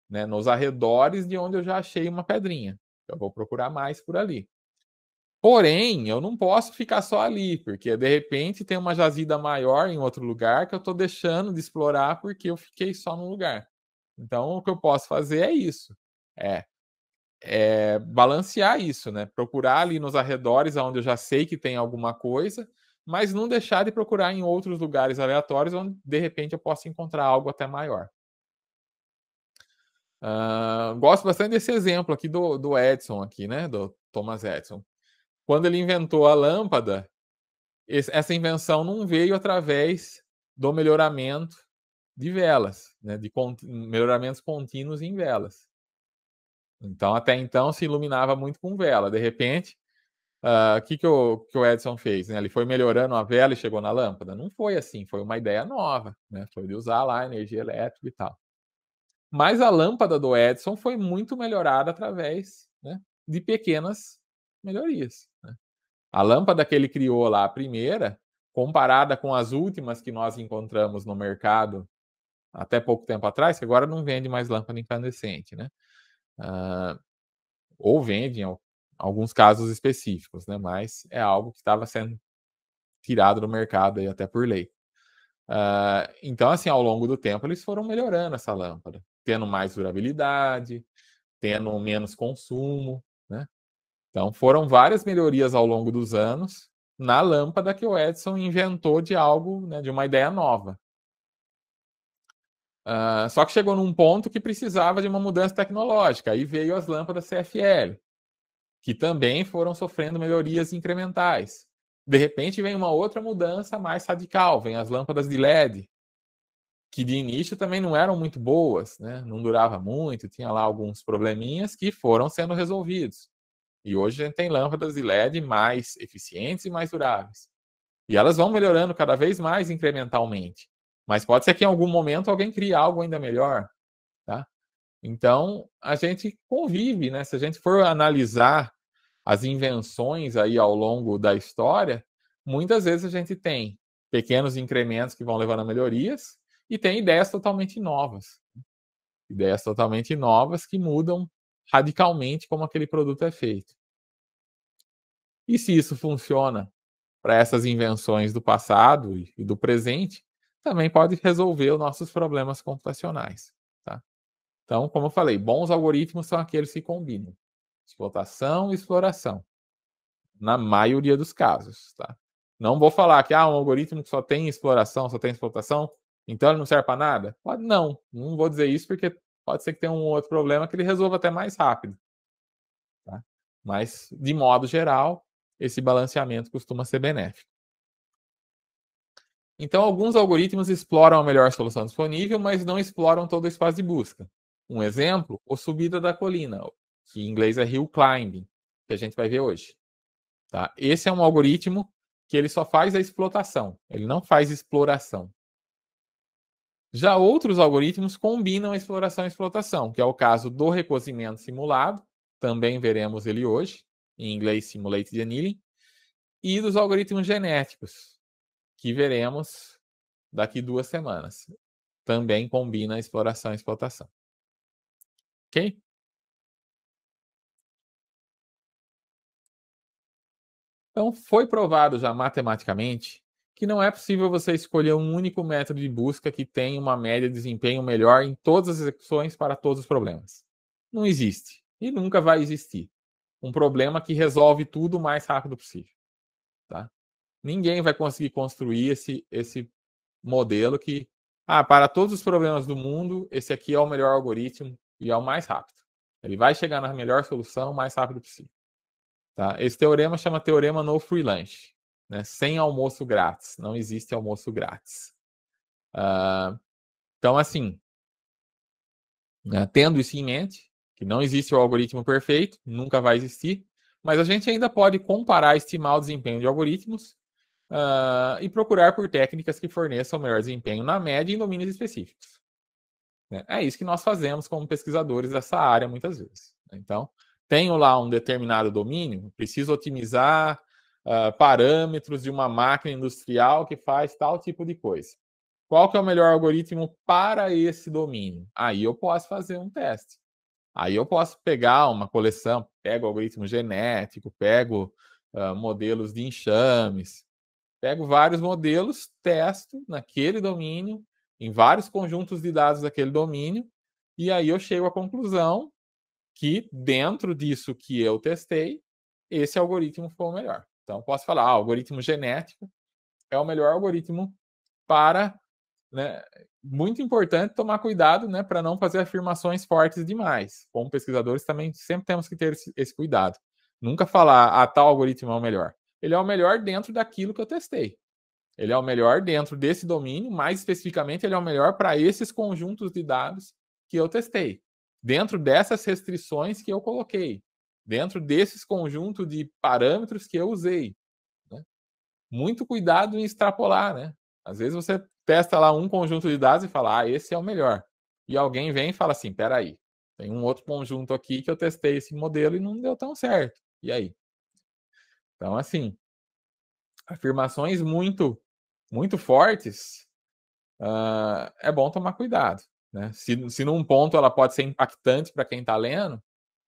né? Nos arredores de onde eu já achei uma pedrinha. Eu vou procurar mais por ali. Porém, eu não posso ficar só ali, porque de repente tem uma jazida maior em outro lugar que eu estou deixando de explorar porque eu fiquei só num lugar. Então, o que eu posso fazer é isso. Balancear isso, né? Procurar ali nos arredores onde eu já sei que tem alguma coisa, mas não deixar de procurar em outros lugares aleatórios onde de repente eu possa encontrar algo até maior. Gosto bastante desse exemplo aqui do Edison, aqui, né? Do Thomas Edison. Quando ele inventou a lâmpada, essa invenção não veio através do melhoramento de velas, né? De melhoramentos contínuos em velas. Então, até então, se iluminava muito com vela. De repente, o que o Edison fez? Né? Ele foi melhorando a vela e chegou na lâmpada? Não foi assim, foi uma ideia nova. Né? Foi de usar lá energia elétrica e tal. Mas a lâmpada do Edison foi muito melhorada através, né, de pequenas melhorias. Né? A lâmpada que ele criou lá, a primeira, comparada com as últimas que nós encontramos no mercado até pouco tempo atrás, que agora não vende mais lâmpada incandescente, né? Ou vende em alguns casos específicos, né? Mas é algo que estava sendo tirado do mercado aí até por lei. Então, assim, ao longo do tempo, eles foram melhorando essa lâmpada, tendo mais durabilidade, tendo menos consumo, né? Então, foram várias melhorias ao longo dos anos na lâmpada que o Edison inventou de algo, né, de uma ideia nova. Só que chegou num ponto que precisava de uma mudança tecnológica. Aí veio as lâmpadas CFL, que também foram sofrendo melhorias incrementais. De repente vem uma outra mudança mais radical, vem as lâmpadas de LED, que de início também não eram muito boas, né? Não durava muito, tinha lá alguns probleminhas que foram sendo resolvidos. E hoje a gente tem lâmpadas de LED mais eficientes e mais duráveis. E elas vão melhorando cada vez mais incrementalmente. Mas pode ser que em algum momento alguém crie algo ainda melhor, tá? Então, a gente convive, né? Se a gente for analisar as invenções aí ao longo da história, muitas vezes a gente tem pequenos incrementos que vão levando a melhorias e tem ideias totalmente novas. Ideias totalmente novas que mudam radicalmente como aquele produto é feito. E se isso funciona para essas invenções do passado e do presente, também pode resolver os nossos problemas computacionais. Tá? Então, como eu falei, bons algoritmos são aqueles que combinam explotação e exploração, na maioria dos casos. Tá? Não vou falar que um algoritmo que só tem exploração, só tem explotação, então ele não serve para nada? Pode não, não vou dizer isso porque pode ser que tenha um outro problema que ele resolva até mais rápido. Tá? Mas, de modo geral, esse balanceamento costuma ser benéfico. Então, alguns algoritmos exploram a melhor solução disponível, mas não exploram todo o espaço de busca. Um exemplo, o subida da colina, que em inglês é hill climbing, que a gente vai ver hoje. Tá? Esse é um algoritmo que ele só faz a explotação, ele não faz exploração. Já outros algoritmos combinam a exploração e explotação, que é o caso do recozimento simulado, também veremos ele hoje, em inglês Simulated Annealing, e dos algoritmos genéticos, que veremos daqui 2 semanas. Também combina a exploração e explotação. Ok? Então, foi provado já matematicamente que não é possível você escolher um único método de busca que tenha uma média de desempenho melhor em todas as execuções para todos os problemas. Não existe e nunca vai existir um problema que resolve tudo o mais rápido possível. Tá? Ninguém vai conseguir construir esse modelo que, para todos os problemas do mundo, esse aqui é o melhor algoritmo e é o mais rápido. Ele vai chegar na melhor solução o mais rápido possível. Tá? Esse teorema chama teorema no free lunch, né? Sem almoço grátis. Não existe almoço grátis. Então, assim, né, tendo isso em mente, que não existe o algoritmo perfeito, nunca vai existir, mas a gente ainda pode comparar e estimar o desempenho de algoritmos e procurar por técnicas que forneçam o melhor desempenho na média em domínios específicos. Né? É isso que nós fazemos como pesquisadores dessa área, muitas vezes. Então, tenho lá um determinado domínio, preciso otimizar parâmetros de uma máquina industrial que faz tal tipo de coisa. Qual que é o melhor algoritmo para esse domínio? Aí eu posso fazer um teste. Aí eu posso pegar uma coleção, pego algoritmo genético, pego modelos de enxames, pego vários modelos, testo naquele domínio, em vários conjuntos de dados daquele domínio, e aí eu chego à conclusão que dentro disso que eu testei, esse algoritmo foi o melhor. Então, posso falar, algoritmo genético é o melhor algoritmo para, né, muito importante tomar cuidado, né, para não fazer afirmações fortes demais. Como pesquisadores também sempre temos que ter esse cuidado. Nunca falar, tal algoritmo é o melhor. Ele é o melhor dentro daquilo que eu testei. Ele é o melhor dentro desse domínio, mais especificamente, ele é o melhor para esses conjuntos de dados que eu testei. Dentro dessas restrições que eu coloquei. Dentro desses conjuntos de parâmetros que eu usei. Né? Muito cuidado em extrapolar, né? Às vezes você testa lá um conjunto de dados e fala, esse é o melhor. E alguém vem e fala assim, peraí, tem um outro conjunto aqui que eu testei esse modelo e não deu tão certo. E aí? Então, assim, afirmações muito fortes, é bom tomar cuidado. Né? Se num ponto ela pode ser impactante para quem está lendo,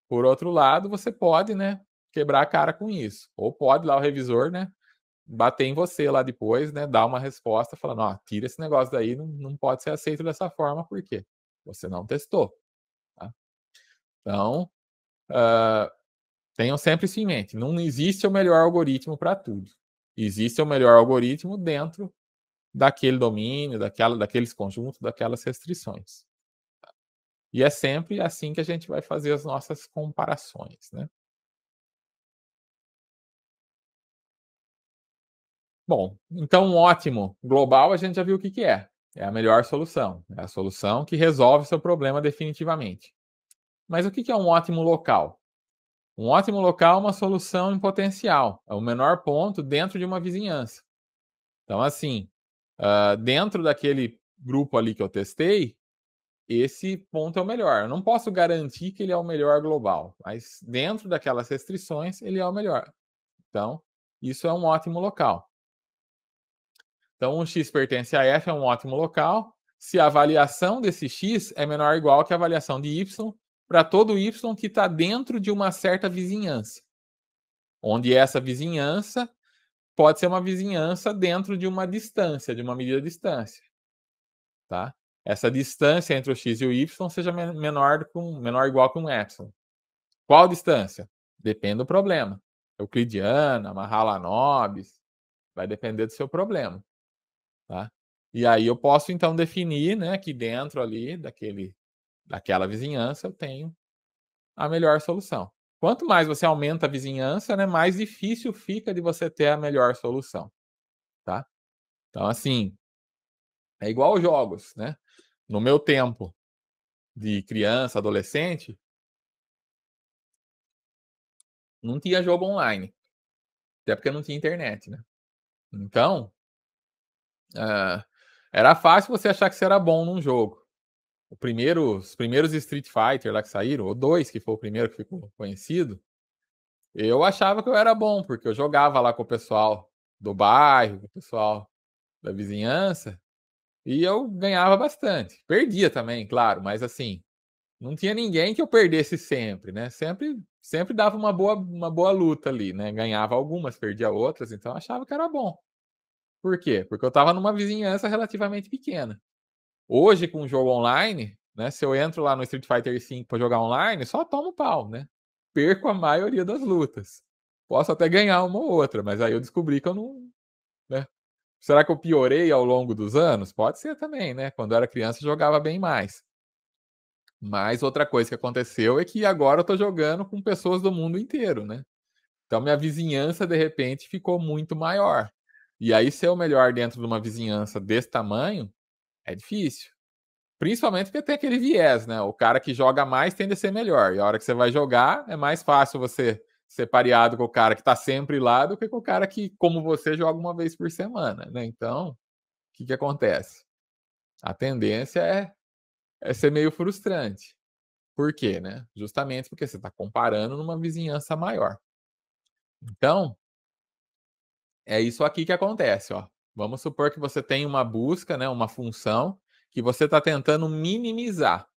por outro lado, você pode, né, quebrar a cara com isso. Ou pode lá o revisor, né, bater em você lá depois, né, dar uma resposta falando, tira esse negócio daí, não pode ser aceito dessa forma, por quê? Você não testou. Tá? Então, tenham sempre isso em mente. Não existe o melhor algoritmo para tudo. Existe o melhor algoritmo dentro daquele domínio, daqueles conjuntos, daquelas restrições. E é sempre assim que a gente vai fazer as nossas comparações, né? Bom, então um ótimo global a gente já viu o que é. É a melhor solução. É a solução que resolve o seu problema definitivamente. Mas o que é um ótimo local? Um ótimo local é uma solução em potencial, é o menor ponto dentro de uma vizinhança. Então, assim, dentro daquele grupo ali que eu testei, esse ponto é o melhor. Eu não posso garantir que ele é o melhor global, mas dentro daquelas restrições, ele é o melhor. Então, isso é um ótimo local. Então, um x pertence a f é um ótimo local se a avaliação desse x é menor ou igual que a avaliação de y para todo y que está dentro de uma certa vizinhança. Onde essa vizinhança pode ser uma vizinhança dentro de uma distância, de uma medida de distância. Tá? Essa distância entre o x e o y seja menor ou igual que um epsilon. Qual distância? Depende do problema. Euclidiana, Mahalanobis, vai depender do seu problema. Tá? E aí eu posso então definir, né, que dentro ali daquela vizinhança eu tenho a melhor solução. Quanto mais você aumenta a vizinhança, né, mais difícil fica de você ter a melhor solução, tá? Então assim, é igual aos jogos, né? No meu tempo de criança, adolescente, não tinha jogo online, até porque não tinha internet, né? Então, era fácil você achar que você era bom num jogo. Os primeiros Street Fighter lá que saíram, ou dois, que foi o primeiro que ficou conhecido, eu achava que eu era bom, porque eu jogava lá com o pessoal do bairro, com o pessoal da vizinhança, e eu ganhava bastante. Perdia também, claro, mas assim, não tinha ninguém que eu perdesse sempre, né? Sempre dava uma boa luta ali, né? Ganhava algumas, perdia outras, então eu achava que era bom. Por quê? Porque eu estava numa vizinhança relativamente pequena. Hoje, com o jogo online, né? Se eu entro lá no Street Fighter V para jogar online, só tomo pau, né? Perco a maioria das lutas. Posso até ganhar uma ou outra, mas aí eu descobri que eu não. Né? Será que eu piorei ao longo dos anos? Pode ser também, né? Quando eu era criança, eu jogava bem mais. Mas outra coisa que aconteceu é que agora eu tô jogando com pessoas do mundo inteiro, né? Então minha vizinhança, de repente, ficou muito maior. E aí, ser o melhor dentro de uma vizinhança desse tamanho é difícil. Principalmente porque tem aquele viés, né? O cara que joga mais tende a ser melhor. E a hora que você vai jogar, é mais fácil você ser pareado com o cara que tá sempre lá do que com o cara que, como você, joga uma vez por semana, né? Então, o que acontece? A tendência é ser meio frustrante. Por quê, né? Justamente porque você está comparando numa vizinhança maior. Então, é isso aqui que acontece, ó. Vamos supor que você tem uma busca, né, uma função que você está tentando minimizar.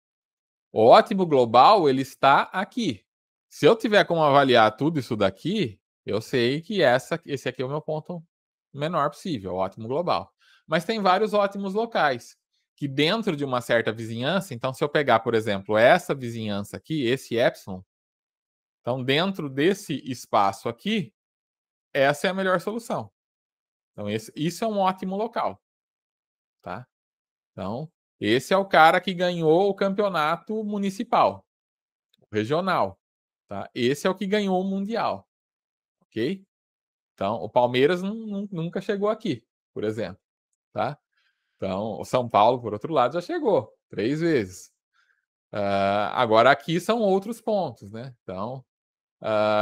O ótimo global, ele está aqui. Se eu tiver como avaliar tudo isso daqui, eu sei que esse aqui é o meu ponto menor possível, o ótimo global. Mas tem vários ótimos locais, que dentro de uma certa vizinhança, então se eu pegar, por exemplo, essa vizinhança aqui, esse epsilon, então dentro desse espaço aqui, essa é a melhor solução. Então isso é um ótimo local, tá? Então, esse é o cara que ganhou o campeonato municipal, regional. Tá? Esse é o que ganhou o Mundial, ok? Então, o Palmeiras nunca chegou aqui, por exemplo, tá? Então, o São Paulo, por outro lado, já chegou 3 vezes. Agora, aqui são outros pontos, né? Então,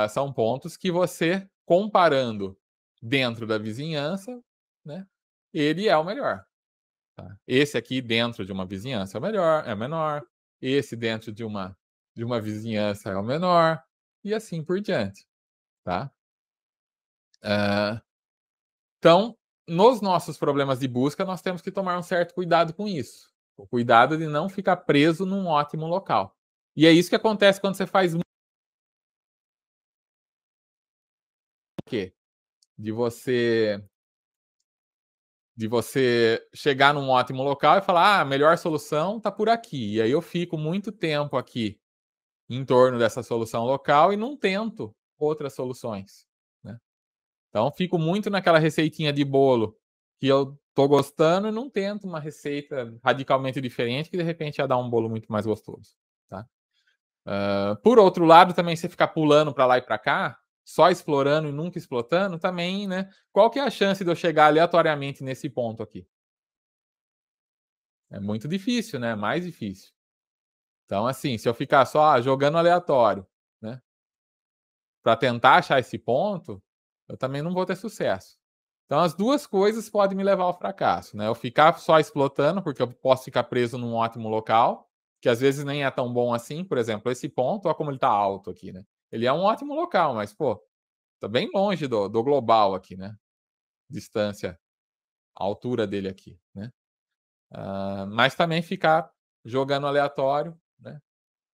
são pontos que você, comparando dentro da vizinhança, né? Ele é o melhor. Tá? Esse aqui dentro de uma vizinhança é o melhor, é o menor. Esse dentro de uma vizinhança é o menor. E assim por diante, tá? Então, nos nossos problemas de busca, nós temos que tomar um certo cuidado com isso. O cuidado de não ficar preso num ótimo local. E é isso que acontece quando você faz o quê? De você de você chegar num ótimo local e falar: "Ah, a melhor solução está por aqui". E aí eu fico muito tempo aqui em torno dessa solução local e não tento outras soluções, né? Então fico muito naquela receitinha de bolo que eu tô gostando e não tento uma receita radicalmente diferente que de repente ia dar um bolo muito mais gostoso, tá? Por outro lado, também você ficar pulando para lá e para cá, só explorando e nunca explotando, também, né? Qual que é a chance de eu chegar aleatoriamente nesse ponto aqui? É muito difícil, né? Mais difícil. Então, assim, se eu ficar só jogando aleatório, né? para tentar achar esse ponto, eu também não vou ter sucesso. Então, as duas coisas podem me levar ao fracasso, né? Eu ficar só explotando, porque eu posso ficar preso num ótimo local, que às vezes nem é tão bom assim. Por exemplo, esse ponto, olha como ele está alto aqui, né? Ele é um ótimo local, mas, pô, tá bem longe do global aqui, né? Distância, a altura dele aqui, né? Mas também ficar jogando aleatório, né?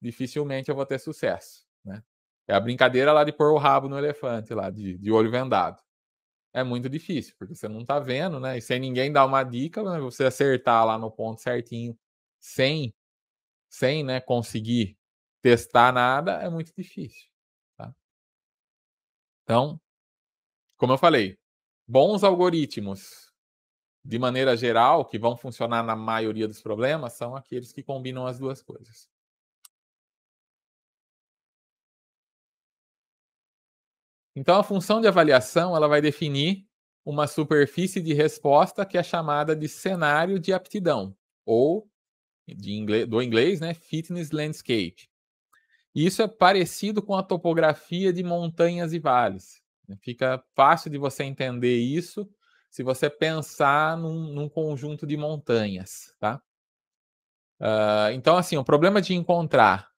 Dificilmente eu vou ter sucesso, né? É a brincadeira lá de pôr o rabo no elefante, lá de olho vendado. É muito difícil, porque você não tá vendo, né? E sem ninguém dar uma dica, né? Você acertar lá no ponto certinho, sem né, conseguir testar nada, é muito difícil. Tá? Então, como eu falei, bons algoritmos, de maneira geral, que vão funcionar na maioria dos problemas, são aqueles que combinam as duas coisas. Então, a função de avaliação ela vai definir uma superfície de resposta que é chamada de cenário de aptidão, ou do inglês, né, Fitness Landscape. E isso é parecido com a topografia de montanhas e vales. Fica fácil de você entender isso se você pensar num conjunto de montanhas, tá? Então, assim, o problema de encontrar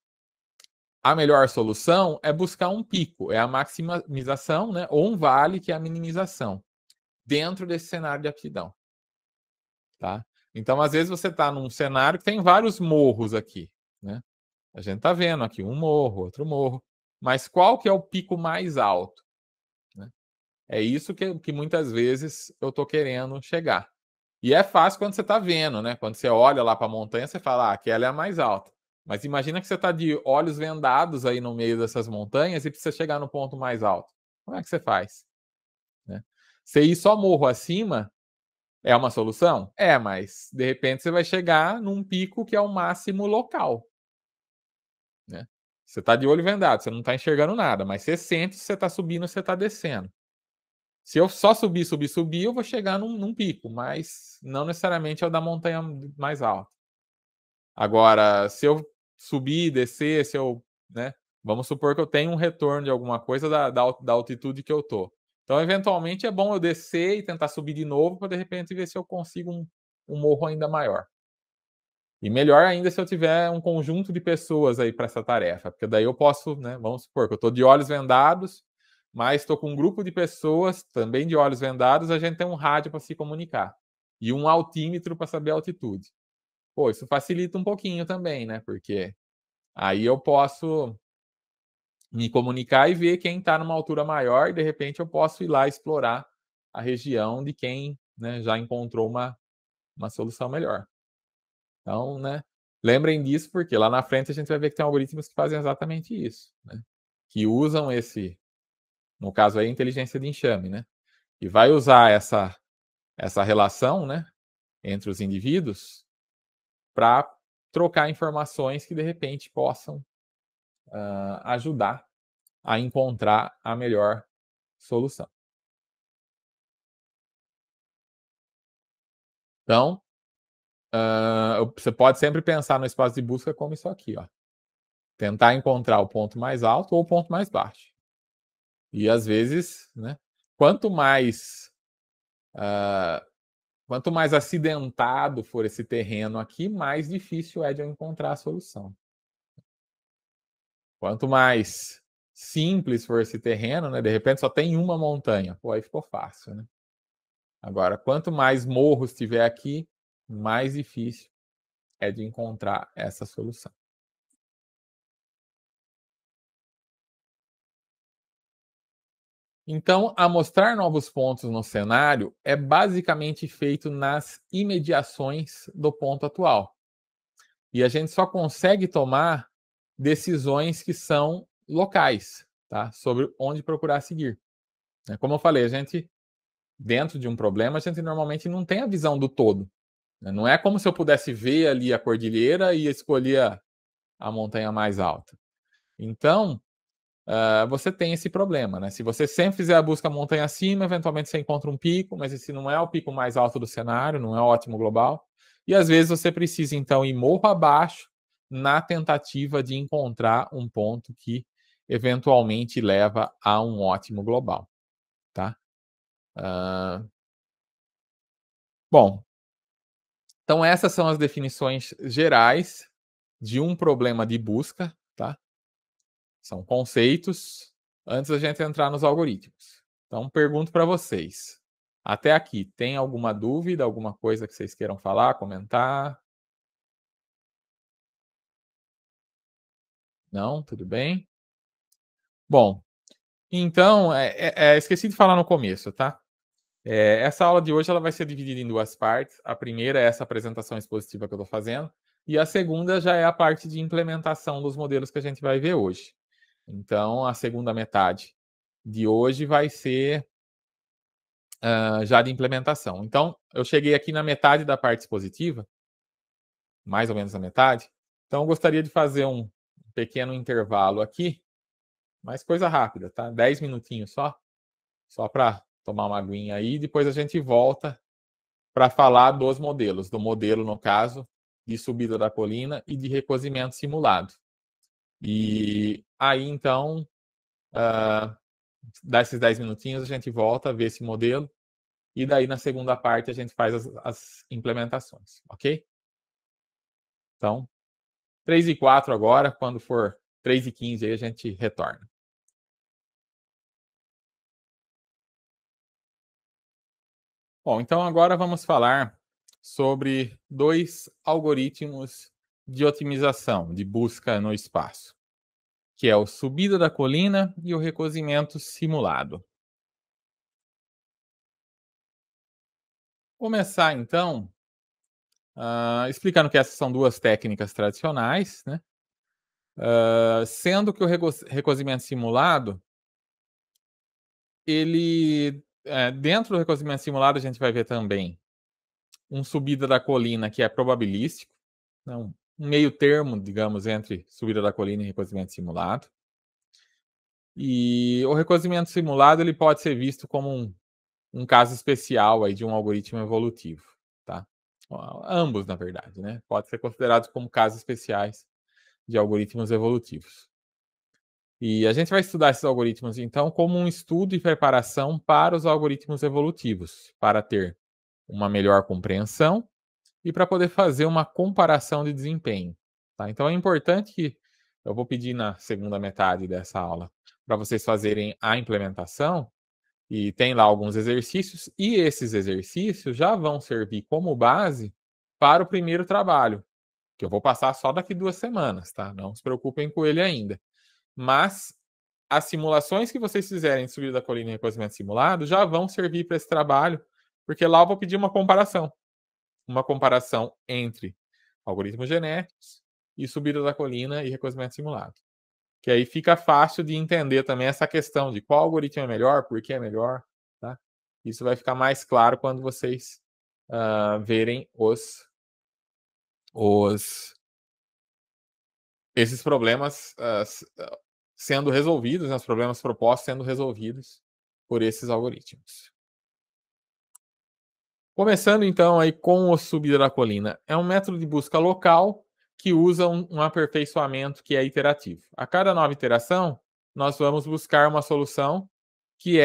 a melhor solução é buscar um pico, é a maximização, né? Ou um vale, que é a minimização, dentro desse cenário de aptidão. Tá? Então, às vezes, você está num cenário que tem vários morros aqui. Né? A gente está vendo aqui um morro, outro morro. Mas qual que é o pico mais alto? Né? É isso que muitas vezes eu estou querendo chegar. E é fácil quando você está vendo, né? Quando você olha lá para a montanha, você fala, aquela é a mais alta. Mas imagina que você está de olhos vendados aí no meio dessas montanhas e precisa chegar no ponto mais alto. Como é que você faz? Né? Você ir só morro acima é uma solução? É, mas de repente você vai chegar num pico que é o máximo local. Né? Você está de olho vendado, você não está enxergando nada, mas você sente se você está subindo ou se você está descendo. Se eu só subir, eu vou chegar num pico, mas não necessariamente é o da montanha mais alta. Agora, se eu subir, descer, né? Vamos supor que eu tenho um retorno de alguma coisa da altitude que eu tô. Então, eventualmente, é bom eu descer e tentar subir de novo para de repente ver se eu consigo um morro ainda maior. E melhor ainda se eu tiver um conjunto de pessoas aí para essa tarefa, porque daí eu posso, né? Vamos supor que eu estou de olhos vendados, mas estou com um grupo de pessoas também de olhos vendados, a gente tem um rádio para se comunicar e um altímetro para saber a altitude. Pô, isso facilita um pouquinho também, né? Porque aí eu posso me comunicar e ver quem está numa altura maior e de repente eu posso ir lá explorar a região de quem, né, já encontrou uma solução melhor. Então, né, lembrem disso porque lá na frente a gente vai ver que tem algoritmos que fazem exatamente isso, né? Que usam no caso aí, inteligência de enxame, né? E vai usar essa relação, né, entre os indivíduos para trocar informações que de repente possam ajudar a encontrar a melhor solução. Então, você pode sempre pensar no espaço de busca como isso aqui, ó. Tentar encontrar o ponto mais alto ou o ponto mais baixo. E às vezes, né, quanto mais acidentado for esse terreno aqui, mais difícil é de eu encontrar a solução. Quanto mais simples for esse terreno, né, de repente só tem uma montanha, pô, aí ficou fácil, né? Agora, quanto mais morros tiver aqui, mais difícil é de encontrar essa solução. Então, amostrar novos pontos no cenário é basicamente feito nas imediações do ponto atual. E a gente só consegue tomar decisões que são locais, tá? Sobre onde procurar seguir. Como eu falei, a gente, dentro de um problema, a gente normalmente não tem a visão do todo. Não é como se eu pudesse ver ali a cordilheira e escolher a montanha mais alta. Então, você tem esse problema, né? Se você sempre fizer a busca montanha acima, eventualmente você encontra um pico, mas esse não é o pico mais alto do cenário, não é o ótimo global. E às vezes você precisa, então, ir morro abaixo na tentativa de encontrar um ponto que eventualmente leva a um ótimo global, tá? Bom, então essas são as definições gerais de um problema de busca, tá? São conceitos antes da gente entrar nos algoritmos. Então, pergunto para vocês. Até aqui, tem alguma dúvida, alguma coisa que vocês queiram falar, comentar? Não? Tudo bem? Bom, então, esqueci de falar no começo, tá? Essa aula de hoje ela vai ser dividida em duas partes. A primeira é essa apresentação expositiva que eu estou fazendo, e a segunda já é a parte de implementação dos modelos que a gente vai ver hoje. Então, a segunda metade de hoje vai ser já de implementação. Então, eu cheguei aqui na metade da parte expositiva, mais ou menos na metade. Então, eu gostaria de fazer um pequeno intervalo aqui, mas coisa rápida, tá? 10 minutinhos só para tomar uma aguinha aí. Depois a gente volta para falar dos modelos, do modelo, no caso, de subida da colina e de recozimento simulado. E aí, então, dá esses 10 minutinhos, a gente volta a ver esse modelo e daí na segunda parte a gente faz as implementações, ok? Então, 3h04 agora, quando for 3h15 aí a gente retorna. Bom, então agora vamos falar sobre dois algoritmos de otimização, de busca no espaço, que é o subida da colina e o recozimento simulado. Começar então explicando que essas são duas técnicas tradicionais, né? Sendo que o recozimento simulado, ele dentro do recozimento simulado a gente vai ver também um subida da colina que é probabilístico, não, um meio termo, digamos, entre subida da colina e recozimento simulado. E o recozimento simulado ele pode ser visto como um caso especial aí de um algoritmo evolutivo, tá? Ambos, na verdade, né? Pode ser considerados como casos especiais de algoritmos evolutivos. E a gente vai estudar esses algoritmos, então, como um estudo e preparação para os algoritmos evolutivos, para ter uma melhor compreensão e para poder fazer uma comparação de desempenho. Tá? Então, é importante que eu vou pedir na segunda metade dessa aula para vocês fazerem a implementação, e tem lá alguns exercícios, e esses exercícios já vão servir como base para o primeiro trabalho, que eu vou passar só daqui 2 semanas, tá? Não se preocupem com ele ainda. Mas as simulações que vocês fizerem de subida da colina e recozimento simulado já vão servir para esse trabalho, porque lá eu vou pedir uma comparação entre algoritmos genéticos e subida da colina e recozimento simulado. Que aí fica fácil de entender também essa questão de qual algoritmo é melhor, por que é melhor, tá? Isso vai ficar mais claro quando vocês verem esses problemas sendo resolvidos, né, os problemas propostos sendo resolvidos por esses algoritmos. Começando então aí com o subida da colina. É um método de busca local que usa um aperfeiçoamento que é iterativo. A cada nova iteração, nós vamos buscar uma solução que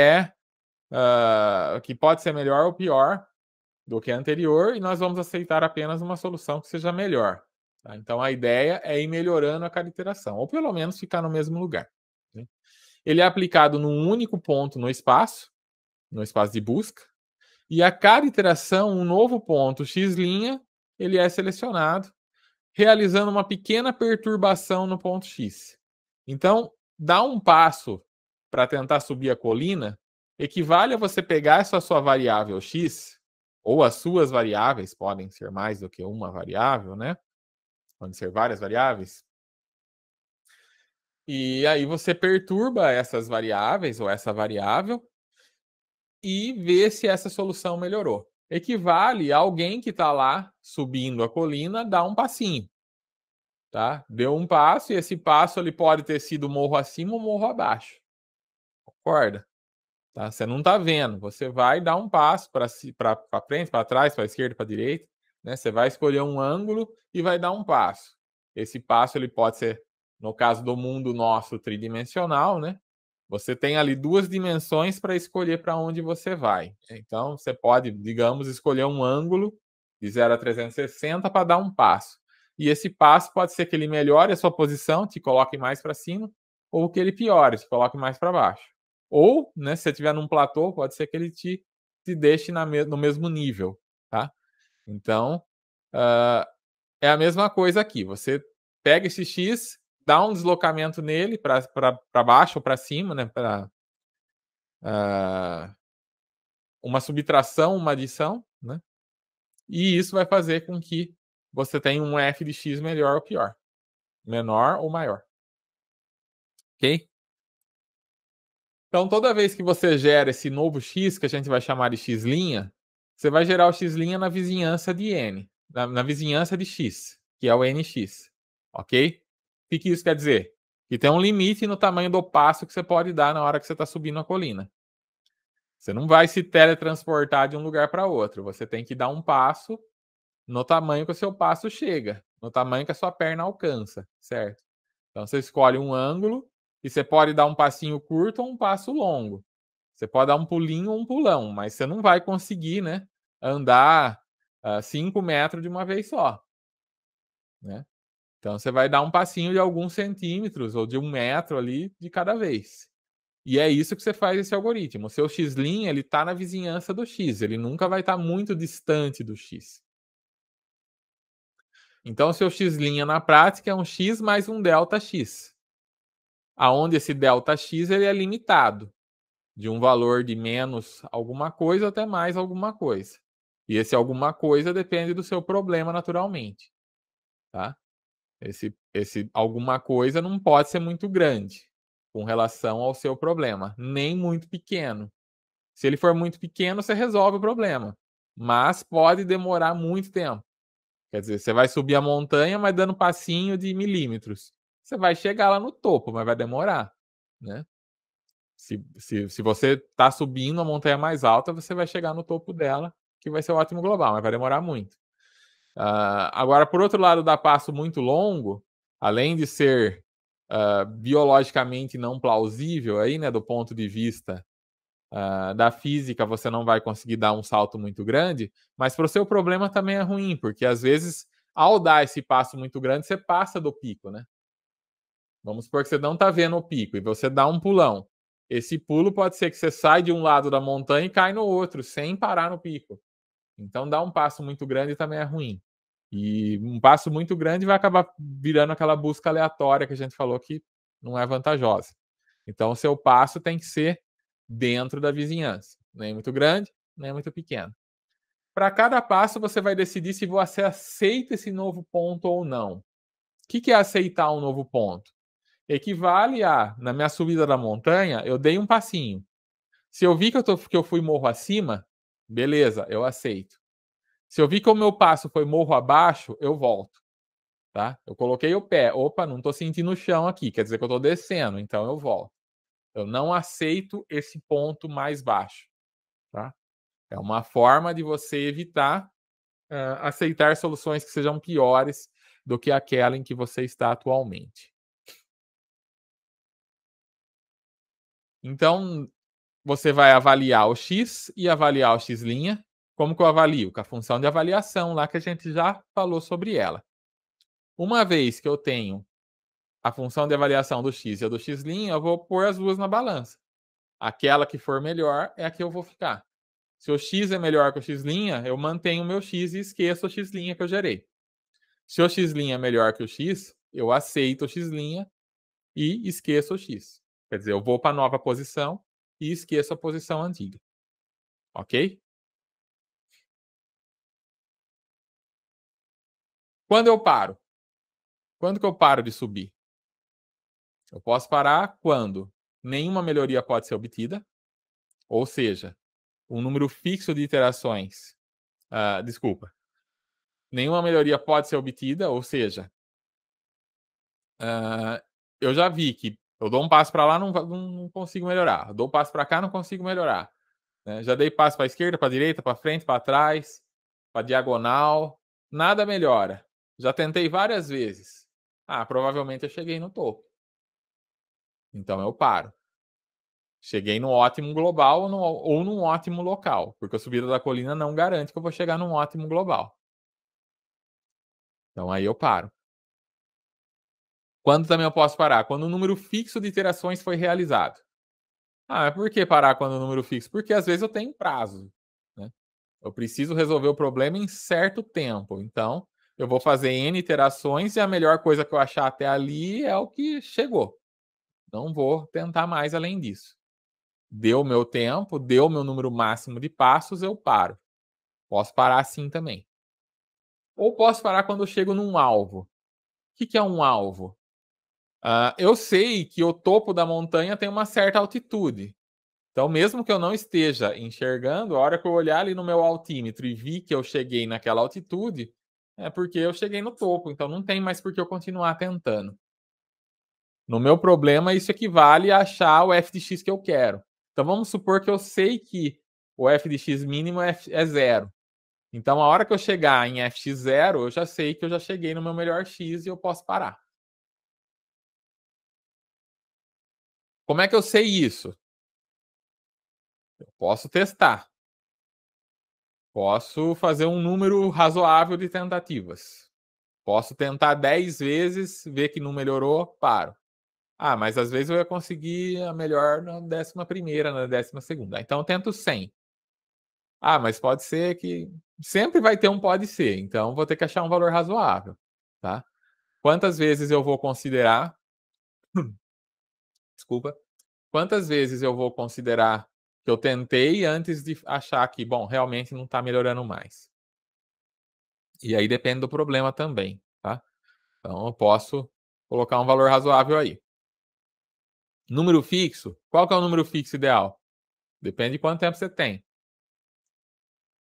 que pode ser melhor ou pior do que a anterior, e nós vamos aceitar apenas uma solução que seja melhor. Tá? Então a ideia é ir melhorando a cada iteração, ou pelo menos ficar no mesmo lugar. Né? Ele é aplicado num único ponto no espaço de busca, e a cada iteração, um novo ponto x', ele é selecionado, realizando uma pequena perturbação no ponto x. Então, dar um passo para tentar subir a colina equivale a você pegar essa sua variável x, ou as suas variáveis, podem ser mais do que uma variável, né? Podem ser várias variáveis. E aí você perturba essas variáveis, ou essa variável, e vê se essa solução melhorou. Equivale a alguém que está lá subindo a colina dar um passinho. Tá? Deu um passo, e esse passo ele pode ter sido morro acima ou morro abaixo. Concorda? Tá? Você não está vendo. Você vai dar um passo para frente, para trás, para a esquerda, para a direita. Né? Você vai escolher um ângulo e vai dar um passo. Esse passo ele pode ser no caso do mundo nosso tridimensional, né? Você tem ali 2 dimensões para escolher para onde você vai. Então, você pode, digamos, escolher um ângulo de 0 a 360 para dar um passo. E esse passo pode ser que ele melhore a sua posição, te coloque mais para cima, ou que ele piore, te coloque mais para baixo. Ou, né, se você estiver num platô, pode ser que ele te deixe no mesmo nível, tá? Então, é a mesma coisa aqui. Você pega esse X, dá um deslocamento nele para baixo ou para cima, né? Para uma subtração, uma adição, né? E isso vai fazer com que você tenha um f de x melhor ou pior, menor ou maior. Ok? Então, toda vez que você gera esse novo x, que a gente vai chamar de x', você vai gerar o x' na vizinhança de n, na vizinhança de x, que é o nx. Ok? O que isso quer dizer? Que tem um limite no tamanho do passo que você pode dar na hora que você está subindo a colina. Você não vai se teletransportar de um lugar para outro. Você tem que dar um passo no tamanho que o seu passo chega, no tamanho que a sua perna alcança, certo? Então você escolhe um ângulo e você pode dar um passinho curto ou um passo longo. Você pode dar um pulinho ou um pulão, mas você não vai conseguir, né, andar 5 metros de uma vez só, né? Então você vai dar um passinho de alguns centímetros ou de 1 metro ali de cada vez. E é isso que você faz esse algoritmo. O seu x' ele está na vizinhança do x, ele nunca vai estar muito distante do x. Então, o seu x' na prática é um x mais um ΔX, aonde esse ΔX ele é limitado, de um valor de menos alguma coisa até mais alguma coisa. E esse alguma coisa depende do seu problema naturalmente, tá? Esse alguma coisa não pode ser muito grande com relação ao seu problema, nem muito pequeno. Se ele for muito pequeno, você resolve o problema, mas pode demorar muito tempo. Quer dizer, você vai subir a montanha, mas dando passinho de milímetros. Você vai chegar lá no topo, mas vai demorar, né? Se você está subindo a montanha mais alta, você vai chegar no topo dela, que vai ser ótimo global, mas vai demorar muito. Agora, por outro lado, dar passo muito longo, além de ser biologicamente não plausível, aí, né, do ponto de vista da física, você não vai conseguir dar um salto muito grande, mas para o seu problema também é ruim, porque às vezes, ao dar esse passo muito grande, você passa do pico, né? Vamos supor que você não está vendo o pico e você dá um pulão. Esse pulo pode ser que você sai de um lado da montanha e cai no outro, sem parar no pico. Então, dar um passo muito grande também é ruim. E um passo muito grande vai acabar virando aquela busca aleatória que a gente falou que não é vantajosa. Então, o seu passo tem que ser dentro da vizinhança. Nem muito grande, nem muito pequeno. Para cada passo, você vai decidir se você aceita esse novo ponto ou não. O que é aceitar um novo ponto? Equivale a, na minha subida da montanha, eu dei um passinho. Se eu vi que eu fui morro acima, beleza, eu aceito. Se eu vi que o meu passo foi morro abaixo, eu volto. Tá? Eu coloquei o pé. Opa, não estou sentindo o chão aqui, quer dizer que eu estou descendo, então eu volto. Eu não aceito esse ponto mais baixo. Tá? É uma forma de você evitar aceitar soluções que sejam piores do que aquela em que você está atualmente. Então, você vai avaliar o x e avaliar o x'. Como que eu avalio? Com a função de avaliação lá que a gente já falou sobre ela. Uma vez que eu tenho a função de avaliação do x e a do x', eu vou pôr as duas na balança. Aquela que for melhor é a que eu vou ficar. Se o x é melhor que o x', eu mantenho o meu x e esqueço o x' que eu gerei. Se o x' é melhor que o x, eu aceito o x' e esqueço o x. Quer dizer, eu vou para a nova posição e esqueço a posição antiga. Ok? Quando eu paro? Quando que eu paro de subir? Eu posso parar quando nenhuma melhoria pode ser obtida, ou seja, um número fixo de iterações. Desculpa. Nenhuma melhoria pode ser obtida, ou seja, eu já vi que eu dou um passo para lá, não consigo melhorar. Eu dou um passo para cá, não consigo melhorar. Né? Já dei passo para a esquerda, para a direita, para frente, para trás, para diagonal. Nada melhora. Já tentei várias vezes. Ah, provavelmente eu cheguei no topo. Então eu paro. Cheguei no ótimo global ou num ótimo local, porque a subida da colina não garante que eu vou chegar num ótimo global. Então aí eu paro. Quando também eu posso parar? Quando o número fixo de iterações foi realizado. Ah, mas por que parar quando o número fixo? Porque às vezes eu tenho prazo, né? Eu preciso resolver o problema em certo tempo. Então, eu vou fazer N iterações e a melhor coisa que eu achar até ali é o que chegou. Não vou tentar mais além disso. Deu o meu tempo, deu o meu número máximo de passos, eu paro. Posso parar assim também. Ou posso parar quando eu chego num alvo. O que é um alvo? Eu sei que o topo da montanha tem uma certa altitude. Então, mesmo que eu não esteja enxergando, a hora que eu olhar ali no meu altímetro e vi que eu cheguei naquela altitude, é porque eu cheguei no topo. Então, não tem mais por que eu continuar tentando. No meu problema, isso equivale a achar o f de x que eu quero. Então, vamos supor que eu sei que o f de x mínimo é zero. Então, a hora que eu chegar em fx0, eu já sei que eu já cheguei no meu melhor x e eu posso parar. Como é que eu sei isso? Eu posso testar. Posso fazer um número razoável de tentativas. Posso tentar 10 vezes, ver que não melhorou, paro. Ah, mas às vezes eu ia conseguir a melhor na 11ª, na 12ª. Então eu tento 100. Ah, mas pode ser que... Sempre vai ter um pode ser. Então vou ter que achar um valor razoável. Tá? Quantas vezes eu vou considerar... Desculpa. Quantas vezes eu vou considerar que eu tentei antes de achar que, bom, realmente não está melhorando mais? E aí depende do problema também, tá? Então eu posso colocar um valor razoável aí. Número fixo, qual que é o número fixo ideal? Depende de quanto tempo você tem.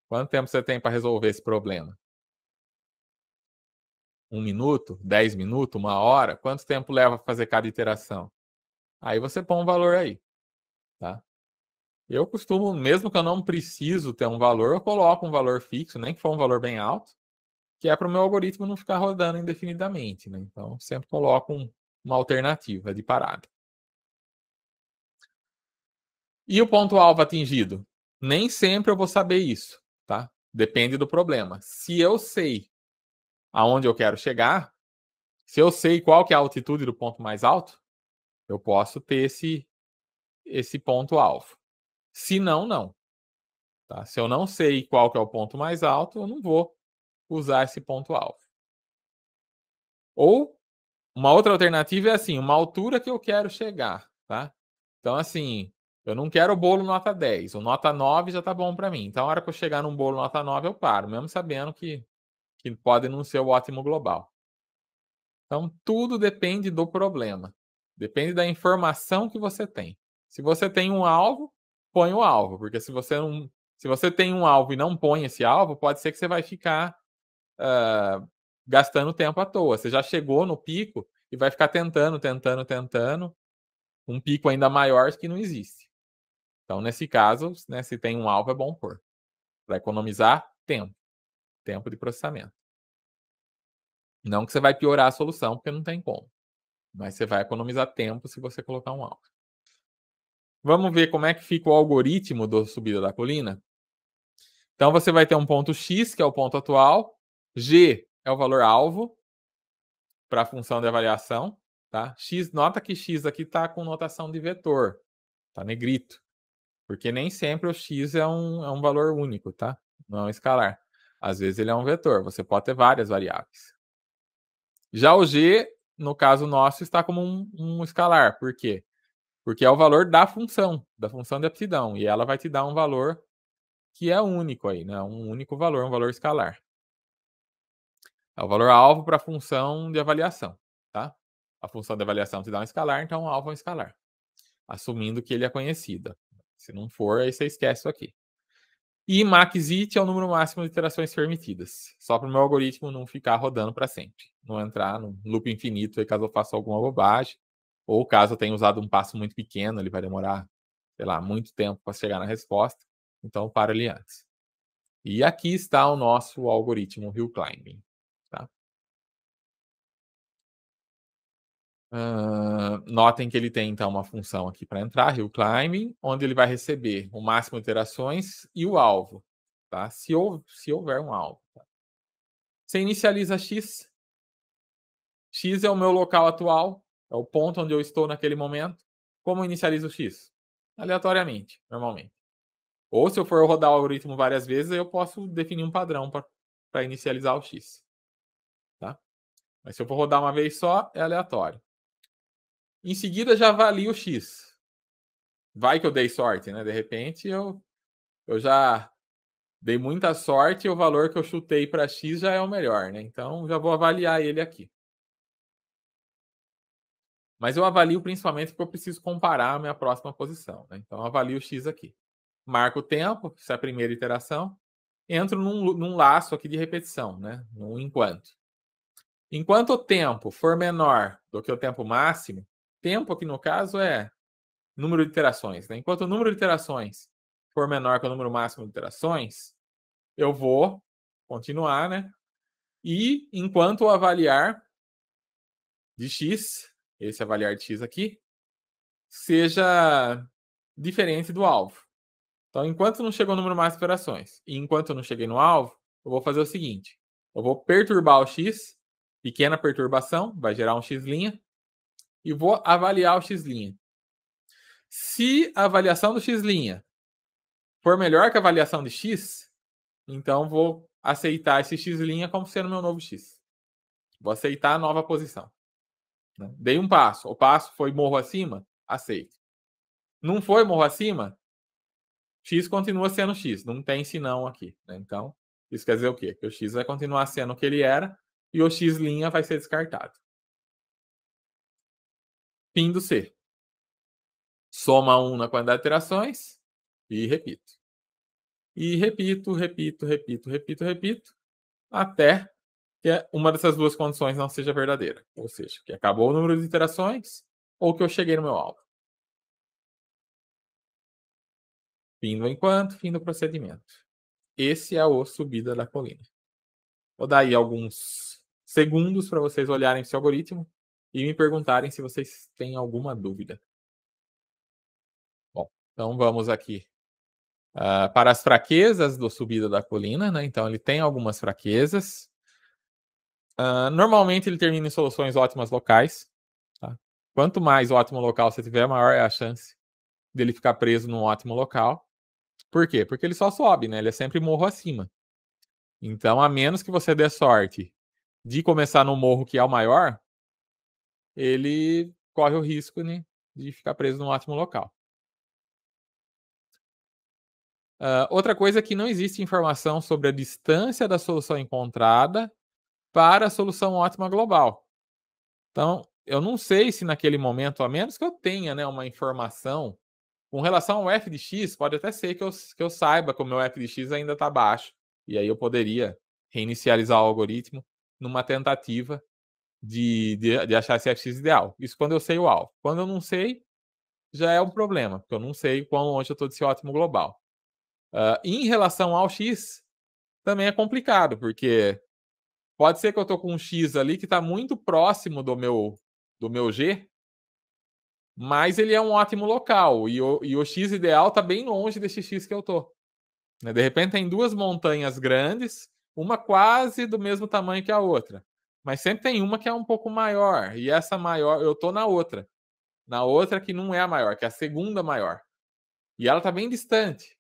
Quanto tempo você tem para resolver esse problema? 1 minuto? 10 minutos? 1 hora? Quanto tempo leva para fazer cada iteração? Aí você põe um valor aí, tá? Eu costumo, mesmo que eu não preciso ter um valor, eu coloco um valor fixo, nem que for um valor bem alto, que é para o meu algoritmo não ficar rodando indefinidamente, né? Então, sempre coloco uma alternativa de parada. E o ponto-alvo atingido? Nem sempre eu vou saber isso, tá? Depende do problema. Se eu sei aonde eu quero chegar, se eu sei qual que é a altitude do ponto mais alto, eu posso ter esse ponto-alvo. Se não, não. Tá? Se eu não sei qual que é o ponto mais alto, eu não vou usar esse ponto-alvo. Ou uma outra alternativa é assim, uma altura que eu quero chegar, tá? Então, assim, eu não quero o bolo nota 10, o nota 9 já tá bom para mim. Então, a hora que eu chegar num bolo nota 9, eu paro, mesmo sabendo que pode não ser o ótimo global. Então, tudo depende do problema. Depende da informação que você tem. Se você tem um alvo, põe o alvo, porque se você tem um alvo e não põe esse alvo, pode ser que você vai ficar gastando tempo à toa. Você já chegou no pico e vai ficar tentando, um pico ainda maior que não existe. Então, nesse caso, né, se tem um alvo, é bom pôr, para economizar tempo de processamento. Não que você vai piorar a solução, porque não tem como. Mas você vai economizar tempo se você colocar um alvo. Vamos ver como é que fica o algoritmo do subida da colina? Então, você vai ter um ponto x, que é o ponto atual. G é o valor alvo para a função de avaliação. Tá? X, nota que x aqui está com notação de vetor. Está negrito. Porque nem sempre o x é um valor único, tá? Não é um escalar. Às vezes ele é um vetor. Você pode ter várias variáveis. Já o g, no caso nosso, está como um escalar. Por quê? Porque é o valor da função de aptidão. E ela vai te dar um valor que é único aí, né? Um único valor, um valor escalar. É o valor alvo para a função de avaliação, tá? A função de avaliação te dá um escalar, então o alvo é um escalar. Assumindo que ele é conhecido. Se não for, aí você esquece isso aqui. E maxit é o número máximo de iterações permitidas. Só para o meu algoritmo não ficar rodando para sempre. Não entrar no loop infinito aí caso eu faça alguma bobagem. Ou caso eu tenha usado um passo muito pequeno, ele vai demorar, sei lá, muito tempo para chegar na resposta. Então, para ali antes. E aqui está o nosso algoritmo Hill Climbing. Tá? Notem que ele tem, então, uma função aqui para entrar, hill climbing, onde ele vai receber o máximo de iterações e o alvo, tá? Se houver um alvo. Tá? Você inicializa x. X é o meu local atual, é o ponto onde eu estou naquele momento. Como eu inicializo o x? Aleatoriamente, normalmente. Ou se eu for rodar o algoritmo várias vezes, eu posso definir um padrão para inicializar o x. Tá? Mas se eu for rodar uma vez só, é aleatório. Em seguida, já avalio o x. Vai que eu dei sorte, né? De repente, eu já dei muita sorte e o valor que eu chutei para x já é o melhor, né? Então, já vou avaliar ele aqui. Mas eu avalio principalmente porque eu preciso comparar a minha próxima posição. Né? Então, eu avalio o x aqui. Marco o tempo, isso é a primeira iteração. Entro num laço aqui de repetição, né? Num enquanto. Enquanto o tempo for menor do que o tempo máximo, tempo aqui no caso é número de iterações. Né? Enquanto o número de iterações for menor que o número máximo de iterações, eu vou continuar, né? E enquanto o avaliar de x, esse avaliar de x aqui, seja diferente do alvo. Então, enquanto não chegou o número máximo de iterações e enquanto eu não cheguei no alvo, eu vou fazer o seguinte. Eu vou perturbar o x, pequena perturbação, vai gerar um x', e vou avaliar o x'. Se a avaliação do x' for melhor que a avaliação de x, então vou aceitar esse x' como sendo meu novo x. Vou aceitar a nova posição. Dei um passo. O passo foi morro acima? Aceito. Não foi morro acima? X continua sendo X. Não tem senão aqui. Né? Então, isso quer dizer o quê? Que o X vai continuar sendo o que ele era e o X' vai ser descartado. Fim do C. Soma 1 na quantidade de iterações e repito. E repito, até que uma dessas duas condições não seja verdadeira. Ou seja, que acabou o número de iterações ou que eu cheguei no meu alvo. Fim do enquanto, fim do procedimento. Esse é o subida da colina. Vou dar aí alguns segundos para vocês olharem esse algoritmo e me perguntarem se vocês têm alguma dúvida. Bom, então vamos aqui para as fraquezas do subida da colina. Né? Então ele tem algumas fraquezas. Normalmente ele termina em soluções ótimas locais. Tá? Quanto mais ótimo local você tiver, maior é a chance dele ficar preso num ótimo local. Por quê? Porque ele só sobe, né? Ele é sempre morro acima. Então, a menos que você dê sorte de começar no morro que é o maior, ele corre o risco, né, de ficar preso num ótimo local. Outra coisa é que não existe informação sobre a distância da solução encontrada para a solução ótima global. Então, eu não sei se naquele momento, a menos que eu tenha, né, uma informação com relação ao f de x, pode até ser que eu saiba que o meu f de x ainda está baixo. E aí eu poderia reinicializar o algoritmo numa tentativa de achar esse fx ideal. Isso quando eu sei o alvo. Quando eu não sei, já é um problema, porque eu não sei quão longe eu estou desse ótimo global. Em relação ao x, também é complicado, porque pode ser que eu estou com um x ali que está muito próximo do meu g, mas ele é um ótimo local, e o x ideal está bem longe desse x que eu estou. De repente tem duas montanhas grandes, uma quase do mesmo tamanho que a outra. Mas sempre tem uma que é um pouco maior. E essa maior, eu tô na outra. Na outra que não é a maior, que é a segunda maior. E ela tá bem distante.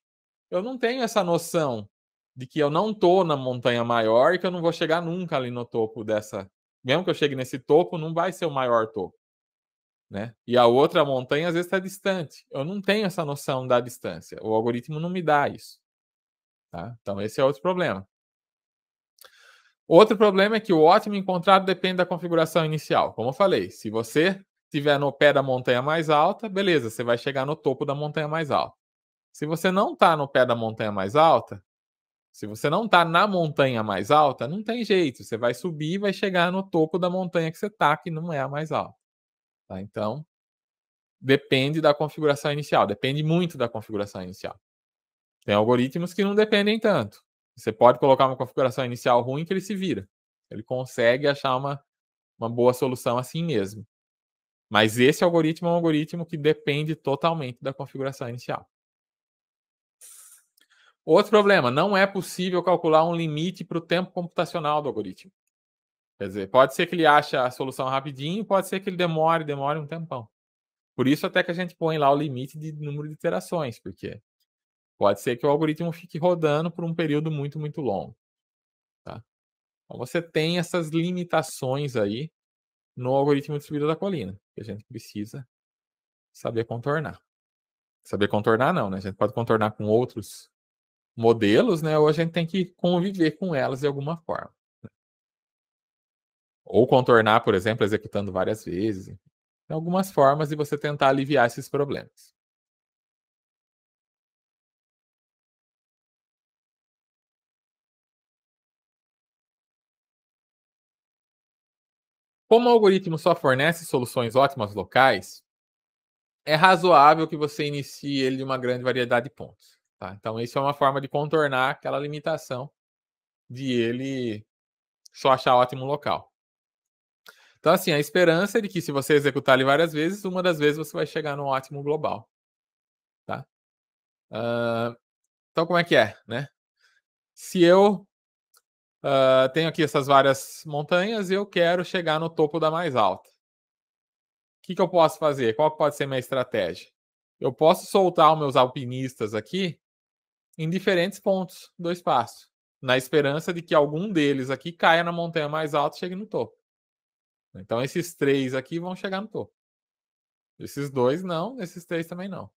Eu não tenho essa noção de que eu não tô na montanha maior e que eu não vou chegar nunca ali no topo dessa. Mesmo que eu chegue nesse topo, não vai ser o maior topo. Né? E a outra montanha às vezes está distante. Eu não tenho essa noção da distância. O algoritmo não me dá isso. Tá? Então, esse é outro problema. Outro problema é que o ótimo encontrado depende da configuração inicial. Como eu falei, se você estiver no pé da montanha mais alta, beleza, você vai chegar no topo da montanha mais alta. Se você não está no pé da montanha mais alta, se você não está na montanha mais alta, não tem jeito. Você vai subir e vai chegar no topo da montanha que você está, que não é a mais alta. Tá? Então, depende da configuração inicial. Depende muito da configuração inicial. Tem algoritmos que não dependem tanto. Você pode colocar uma configuração inicial ruim que ele se vira. Ele consegue achar uma boa solução assim mesmo. Mas esse algoritmo é um algoritmo que depende totalmente da configuração inicial. Outro problema, não é possível calcular um limite para o tempo computacional do algoritmo. Quer dizer, pode ser que ele ache a solução rapidinho, pode ser que ele demore um tempão. Por isso até que a gente põe lá o limite de número de iterações, porque pode ser que o algoritmo fique rodando por um período muito, muito longo. Tá? Então você tem essas limitações aí no algoritmo distribuído da colina, que a gente precisa saber contornar. Saber contornar não, né? A gente pode contornar com outros modelos, né? Ou a gente tem que conviver com elas de alguma forma. Ou contornar, por exemplo, executando várias vezes. Tem algumas formas de você tentar aliviar esses problemas. Como o algoritmo só fornece soluções ótimas locais, é razoável que você inicie ele de uma grande variedade de pontos. Tá? Então, isso é uma forma de contornar aquela limitação de ele só achar ótimo local. Então, assim, a esperança é de que se você executar ele várias vezes, uma das vezes você vai chegar no ótimo global. Tá? Então, como é que é? Né? Se eu tenho aqui essas várias montanhas e eu quero chegar no topo da mais alta. O que eu posso fazer? Qual pode ser minha estratégia? Eu posso soltar os meus alpinistas aqui em diferentes pontos do espaço, na esperança de que algum deles aqui caia na montanha mais alta e chegue no topo. Então, esses 3 aqui vão chegar no topo. Esses 2 não, esses 3 também não.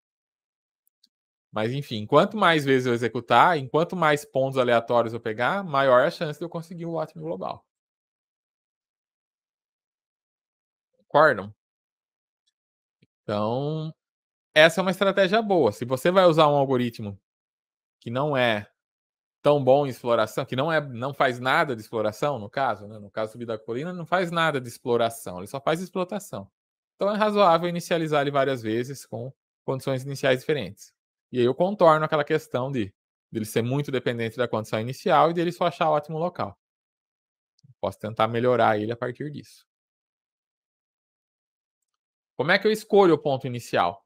Mas, enfim, quanto mais vezes eu executar, enquanto mais pontos aleatórios eu pegar, maior a chance de eu conseguir o ótimo global. Concordam? Então, essa é uma estratégia boa. Se você vai usar um algoritmo que não é tão bom em exploração, que não faz nada de exploração, no caso, né? No caso do subida da colina, não faz nada de exploração, ele só faz explotação. Então é razoável inicializar ele várias vezes com condições iniciais diferentes. E aí eu contorno aquela questão de ele ser muito dependente da condição inicial e dele só achar o ótimo local. Posso tentar melhorar ele a partir disso. Como é que eu escolho o ponto inicial?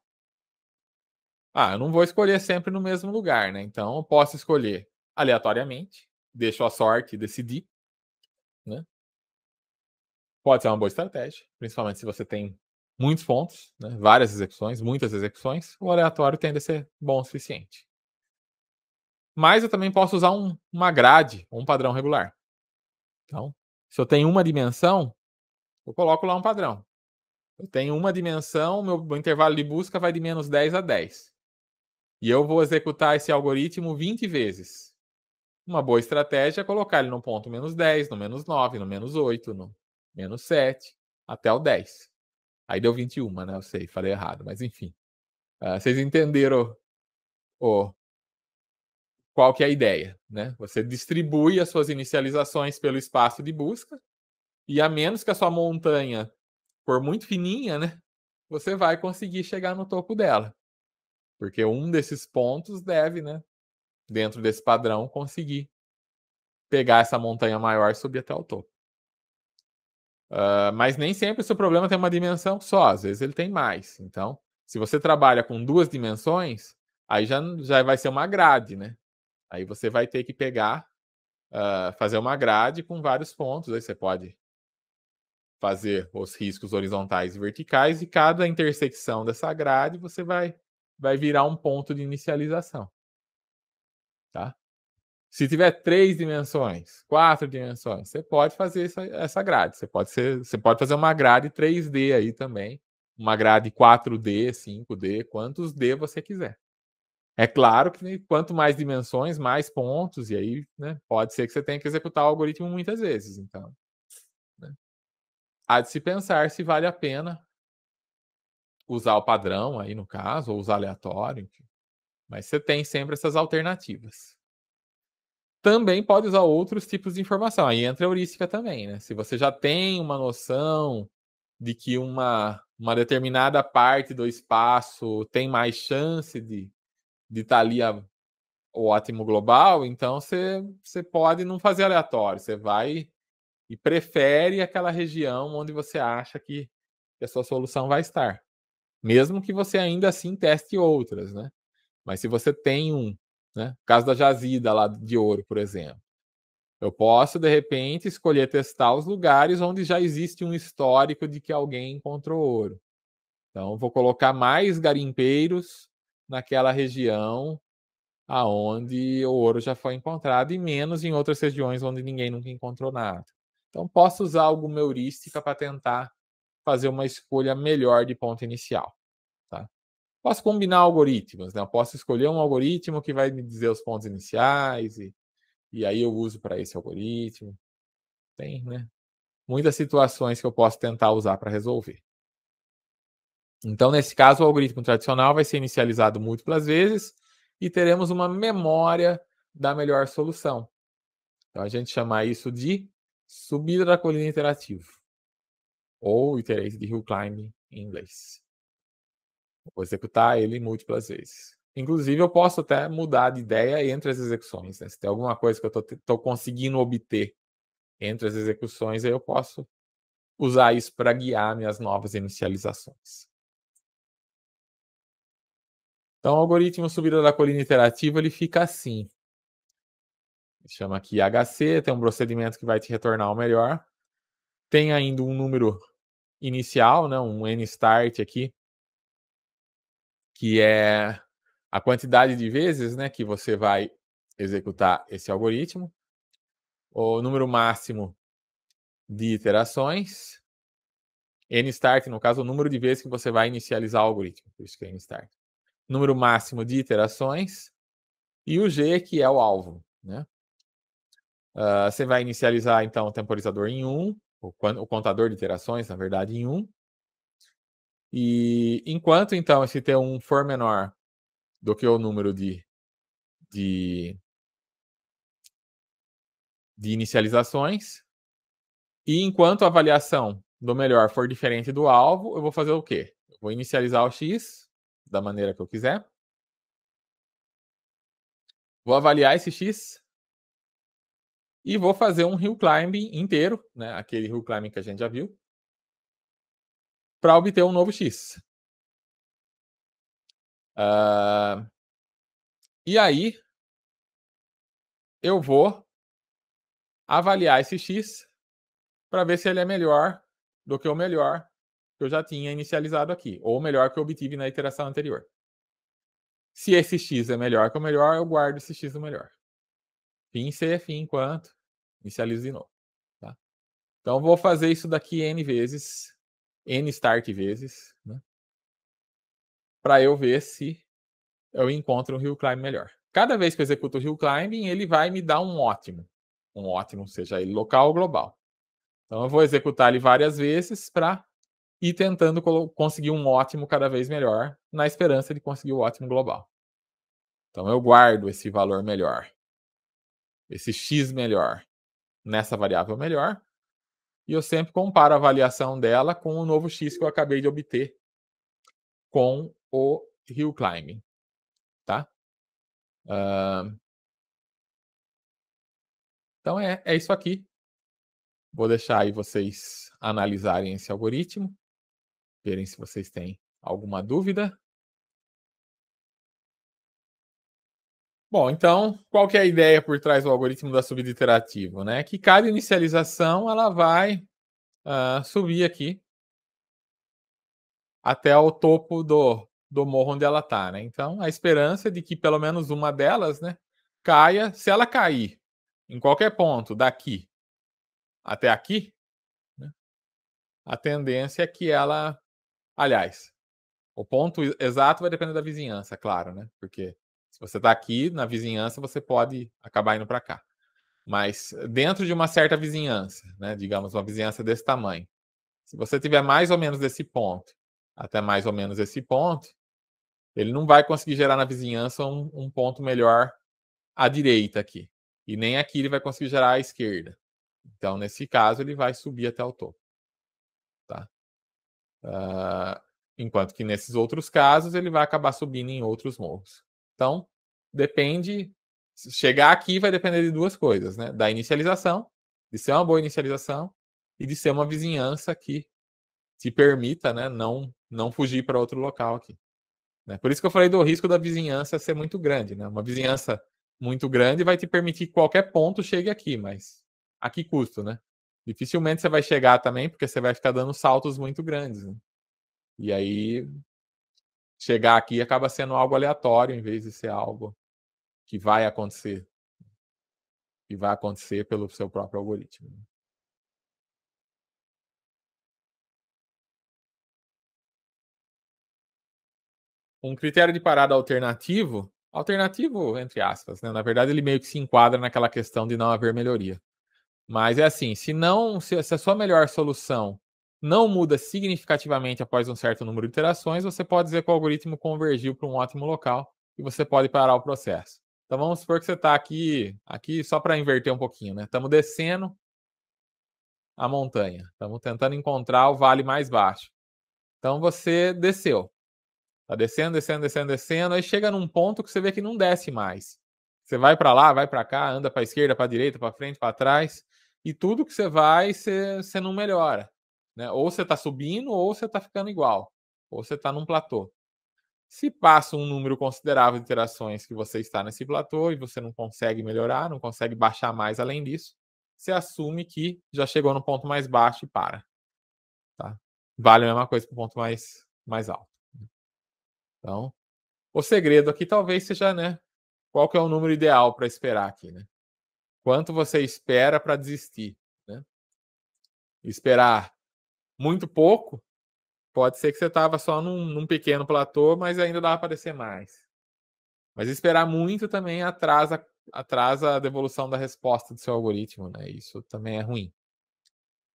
Eu não vou escolher sempre no mesmo lugar, né? Então eu posso escolher aleatoriamente, deixo a sorte decidir, né? Pode ser uma boa estratégia, principalmente se você tem muitos pontos, né? Várias execuções, muitas execuções, o aleatório tende a ser bom o suficiente. Mas eu também posso usar uma grade, um padrão regular. Então, se eu tenho uma dimensão, eu coloco lá um padrão. Eu tenho uma dimensão, meu intervalo de busca vai de menos 10 a 10. E eu vou executar esse algoritmo 20 vezes. Uma boa estratégia é colocar ele no ponto menos 10, no menos 9, no menos 8, no menos 7, até o 10. Aí deu 21, né? Eu sei, falei errado, mas enfim. Vocês entenderam qual que é a ideia, né? Você distribui as suas inicializações pelo espaço de busca e a menos que a sua montanha for muito fininha, né? Você vai conseguir chegar no topo dela. Porque um desses pontos deve, né? Dentro desse padrão, conseguir pegar essa montanha maior e subir até o topo. Mas nem sempre o seu problema tem uma dimensão só, às vezes ele tem mais. Então, se você trabalha com 2 dimensões, aí já vai ser uma grade, né? Aí você vai ter que pegar, fazer uma grade com vários pontos. Aí você pode fazer os riscos horizontais e verticais, e cada intersecção dessa grade você vai virar um ponto de inicialização. Tá? Se tiver 3 dimensões, 4 dimensões, você pode fazer essa grade. Você pode fazer uma grade 3D aí também. Uma grade 4D, 5D, quantos D você quiser. É claro que quanto mais dimensões, mais pontos, e aí, né, pode ser que você tenha que executar o algoritmo muitas vezes. Então, né, há de se pensar se vale a pena usar o padrão aí no caso, ou usar aleatório, enfim. Mas você tem sempre essas alternativas. Também pode usar outros tipos de informação. Aí entra a heurística também, né? Se você já tem uma noção de que uma determinada parte do espaço tem mais chance de estar ali o ótimo global, então você pode não fazer aleatório. Você vai e prefere aquela região onde você acha que que a sua solução vai estar. Mesmo que você ainda assim teste outras, né? Mas se você tem né? Caso da jazida lá de ouro, por exemplo. Eu posso, de repente, escolher testar os lugares onde já existe um histórico de que alguém encontrou ouro. Então, vou colocar mais garimpeiros naquela região aonde o ouro já foi encontrado e menos em outras regiões onde ninguém nunca encontrou nada. Então, posso usar alguma heurística para tentar fazer uma escolha melhor de ponto inicial. Tá? Posso combinar algoritmos, né? Eu posso escolher um algoritmo que vai me dizer os pontos iniciais e aí eu uso para esse algoritmo. Tem, né? Muitas situações que eu posso tentar usar para resolver. Então, nesse caso, o algoritmo tradicional vai ser inicializado múltiplas vezes e teremos uma memória da melhor solução. Então, a gente chama isso de subida da colina interativo, ou Iterated Hill Climbing em inglês. Vou executar ele múltiplas vezes. Inclusive, eu posso até mudar de ideia entre as execuções. Né? Se tem alguma coisa que eu estou conseguindo obter entre as execuções, aí eu posso usar isso para guiar minhas novas inicializações. Então, o algoritmo subida da colina iterativa ele fica assim. Chama aqui HC, tem um procedimento que vai te retornar o melhor. Tem ainda um número inicial, né, um nstart aqui, que é a quantidade de vezes, né, que você vai executar esse algoritmo. O número máximo de iterações. nstart, no caso, o número de vezes que você vai inicializar o algoritmo. Por isso que é nstart. Número máximo de iterações. E o G, que é o alvo, né? Você vai inicializar, então, o temporizador em 1, o contador de iterações, na verdade, em 1. E enquanto, então, esse T1 for menor do que o número de inicializações, e enquanto a avaliação do melhor for diferente do alvo, eu vou fazer o quê? Eu vou inicializar o X da maneira que eu quiser. Vou avaliar esse X e vou fazer um hill climbing inteiro, né? Aquele hill climbing que a gente já viu, para obter um novo X. E aí, eu vou avaliar esse X para ver se ele é melhor do que o melhor que eu já tinha inicializado aqui, ou o melhor que eu obtive na iteração anterior. Se esse X é melhor que o melhor, eu guardo esse X do melhor. Fim C, fim enquanto, inicializo de novo. Tá? Então, vou fazer isso daqui N vezes, N start vezes, né? Para eu ver se eu encontro um hill climb melhor. Cada vez que eu executo o hill climbing, ele vai me dar um ótimo. Um ótimo, seja ele local ou global. Então, eu vou executar ele várias vezes para ir tentando conseguir um ótimo cada vez melhor, na esperança de conseguir o ótimo global. Então, eu guardo esse valor melhor, esse X melhor, nessa variável melhor, e eu sempre comparo a avaliação dela com o novo X que eu acabei de obter com o hill climbing. Tá? Então, é isso aqui. Vou deixar aí vocês analisarem esse algoritmo, verem se vocês têm alguma dúvida. Bom, então, qual que é a ideia por trás do algoritmo da subida iterativa? Né? Que cada inicialização ela vai subir aqui até o topo do morro onde ela está. Né? Então, a esperança é de que pelo menos uma delas, né, caia. Se ela cair em qualquer ponto daqui até aqui, né, a tendência é que ela... Aliás, o ponto exato vai depender da vizinhança, claro, né? Porque se você está aqui na vizinhança, você pode acabar indo para cá. Mas dentro de uma certa vizinhança, né? Digamos, uma vizinhança desse tamanho. Se você tiver mais ou menos desse ponto, até mais ou menos esse ponto, ele não vai conseguir gerar na vizinhança um ponto melhor à direita aqui. E nem aqui ele vai conseguir gerar à esquerda. Então, nesse caso, ele vai subir até o topo. Tá? Enquanto que nesses outros casos ele vai acabar subindo em outros morros. Então, depende. Chegar aqui vai depender de duas coisas, né? Da inicialização, de ser uma boa inicialização, e de ser uma vizinhança que te permita, né, não fugir para outro local aqui. Né? Por isso que eu falei do risco da vizinhança ser muito grande. Né? Uma vizinhança muito grande vai te permitir que qualquer ponto chegue aqui, mas a que custo, né? Dificilmente você vai chegar também, porque você vai ficar dando saltos muito grandes. Né? E aí, chegar aqui acaba sendo algo aleatório, em vez de ser algo que vai acontecer. Que vai acontecer pelo seu próprio algoritmo. Um critério de parada alternativo, entre aspas, né? Na verdade, ele meio que se enquadra naquela questão de não haver melhoria. Mas é assim, se a sua melhor solução não muda significativamente após um certo número de iterações, você pode dizer que o algoritmo convergiu para um ótimo local e você pode parar o processo. Então vamos supor que você está aqui só para inverter um pouquinho, né? Estamos descendo a montanha, estamos tentando encontrar o vale mais baixo. Então você desceu. Tá descendo, descendo, descendo, descendo, aí chega num ponto que você vê que não desce mais. Você vai para lá, vai para cá, anda para esquerda, para direita, para frente, para trás, e tudo que você vai, você não melhora, né? Ou você está subindo, ou você está ficando igual, ou você está num platô. Se passa um número considerável de iterações que você está nesse platô e você não consegue melhorar, não consegue baixar mais além disso, você assume que já chegou no ponto mais baixo e para. Tá? Vale a mesma coisa para o ponto mais alto. Então, o segredo aqui talvez seja, né? Qual que é o número ideal para esperar aqui, né? Quanto você espera para desistir, né? Esperar muito pouco, pode ser que você estava só num pequeno platô, mas ainda dá para descer mais. Mas esperar muito também atrasa a devolução da resposta do seu algoritmo, né? Isso também é ruim.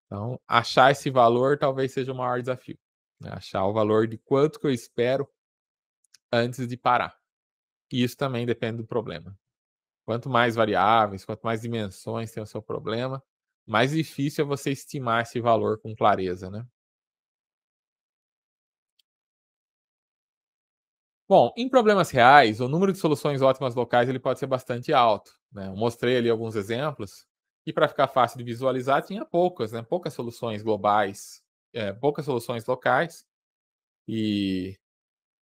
Então, achar esse valor talvez seja o maior desafio. Né? Achar o valor de quanto que eu espero antes de parar. E isso também depende do problema. Quanto mais variáveis, quanto mais dimensões tem o seu problema, mais difícil é você estimar esse valor com clareza, né? Bom, em problemas reais, o número de soluções ótimas locais ele pode ser bastante alto. Né? Eu mostrei ali alguns exemplos e para ficar fácil de visualizar tinha poucas, né? Poucas soluções globais, poucas soluções locais e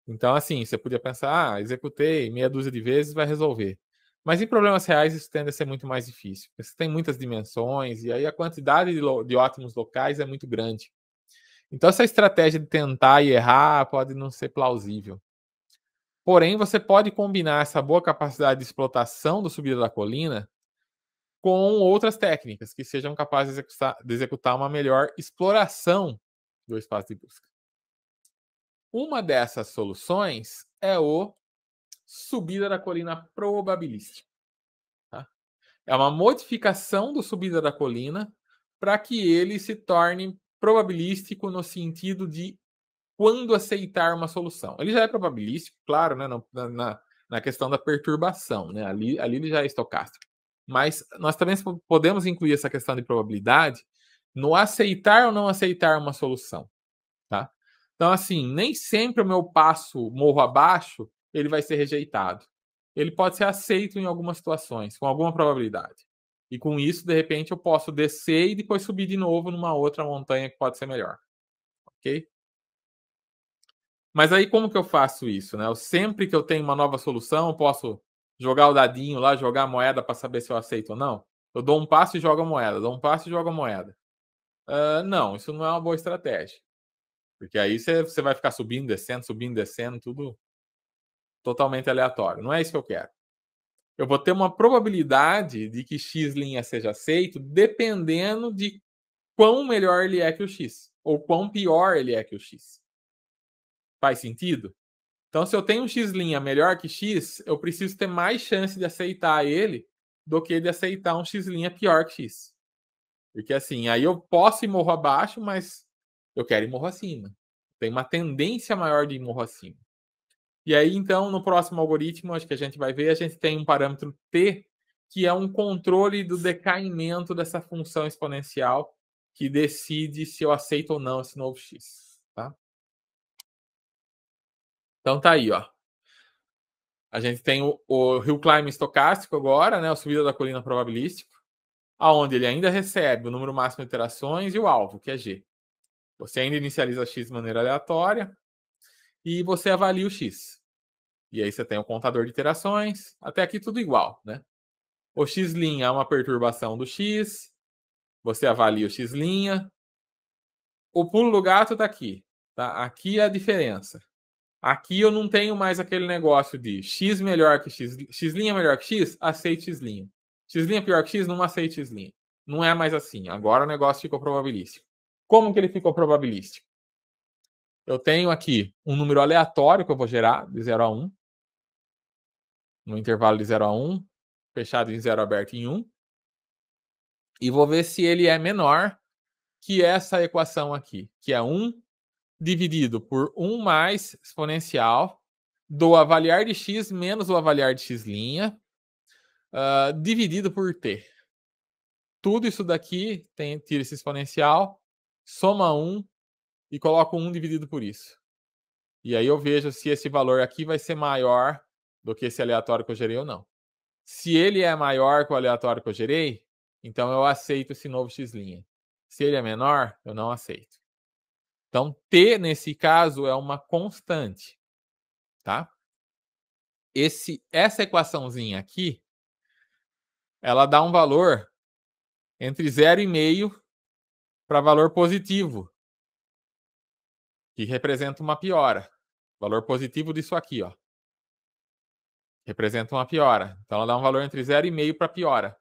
então assim você podia pensar, executei meia dúzia de vezes vai resolver. Mas em problemas reais isso tende a ser muito mais difícil. Você tem muitas dimensões e aí a quantidade de ótimos locais é muito grande. Então essa estratégia de tentar e errar pode não ser plausível. Porém, você pode combinar essa boa capacidade de explotação do subida da colina com outras técnicas que sejam capazes de executar uma melhor exploração do espaço de busca. Uma dessas soluções é o subida da colina probabilística. Tá? É uma modificação do subida da colina para que ele se torne probabilístico no sentido de quando aceitar uma solução. Ele já é probabilístico, claro, né, na questão da perturbação, né? Ali ele já é estocástico. Mas nós também podemos incluir essa questão de probabilidade no aceitar ou não aceitar uma solução. Tá? Então, assim, nem sempre o meu passo morro abaixo ele vai ser rejeitado. Ele pode ser aceito em algumas situações, com alguma probabilidade. E com isso, de repente, eu posso descer e depois subir de novo numa outra montanha que pode ser melhor. Ok? Mas aí como que eu faço isso? Né? Sempre que eu tenho uma nova solução, eu posso jogar o dadinho lá, jogar a moeda para saber se eu aceito ou não? Eu dou um passo e jogo a moeda, dou um passo e jogo a moeda. Não, isso não é uma boa estratégia. Porque aí você vai ficar subindo, descendo, tudo totalmente aleatório. Não é isso que eu quero. Eu vou ter uma probabilidade de que X' seja aceito dependendo de quão melhor ele é que o X. Ou quão pior ele é que o X. Faz sentido? Então, se eu tenho um X' melhor que X, eu preciso ter mais chance de aceitar ele do que de aceitar um X' pior que X. Porque assim, aí eu posso ir morro abaixo, mas eu quero ir morro acima. Tem uma tendência maior de ir morro acima. E aí, então, no próximo algoritmo, acho que a gente vai ver, a gente tem um parâmetro T, que é um controle do decaimento dessa função exponencial que decide se eu aceito ou não esse novo X. Tá? Então tá aí, ó. A gente tem o hill climb estocástico agora, né, a subida da colina probabilístico, aonde ele ainda recebe o número máximo de iterações e o alvo, que é G. Você ainda inicializa x de maneira aleatória e você avalia o x. E aí você tem o contador de iterações. Até aqui tudo igual, né? O x' é uma perturbação do x. Você avalia o x'. O pulo do gato está aqui. Tá? Aqui é a diferença. Aqui eu não tenho mais aquele negócio de x melhor que x'. X' é melhor que x? Aceite x'. X' é pior que x? Não aceite x'. Não é mais assim. Agora o negócio ficou probabilístico. Como que ele ficou probabilístico? Eu tenho aqui um número aleatório que eu vou gerar, de 0 a 1. No intervalo de 0 a 1, fechado em 0, aberto em 1. E vou ver se ele é menor que essa equação aqui, que é 1 dividido por 1 mais exponencial do avaliar de x menos o avaliar de x', dividido por t. Tudo isso daqui tira esse exponencial, soma 1 e coloco 1 dividido por isso. E aí eu vejo se esse valor aqui vai ser maior do que esse aleatório que eu gerei ou não. Se ele é maior que o aleatório que eu gerei, então eu aceito esse novo x'. Se ele é menor, eu não aceito. Então, t, nesse caso, é uma constante. Tá? Essa equaçãozinha aqui, ela dá um valor entre 0,5 para valor positivo, que representa uma piora. Valor positivo disso aqui, ó. Representa uma piora. Então, ela dá um valor entre 0,5 para piora.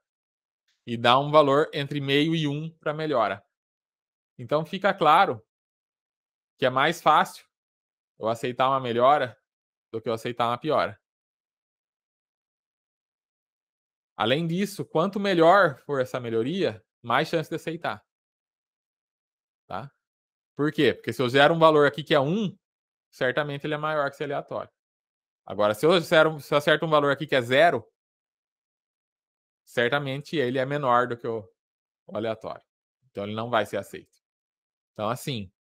E dá um valor entre meio e 1 para melhora. Então, fica claro que é mais fácil eu aceitar uma melhora do que eu aceitar uma piora. Além disso, quanto melhor for essa melhoria, mais chance de aceitar. Tá? Por quê? Porque se eu gero um valor aqui que é 1, certamente ele é maior que esse aleatório. Agora, se eu acerto um valor aqui que é 0, certamente ele é menor do que o aleatório. Então, ele não vai ser aceito. Então, assim,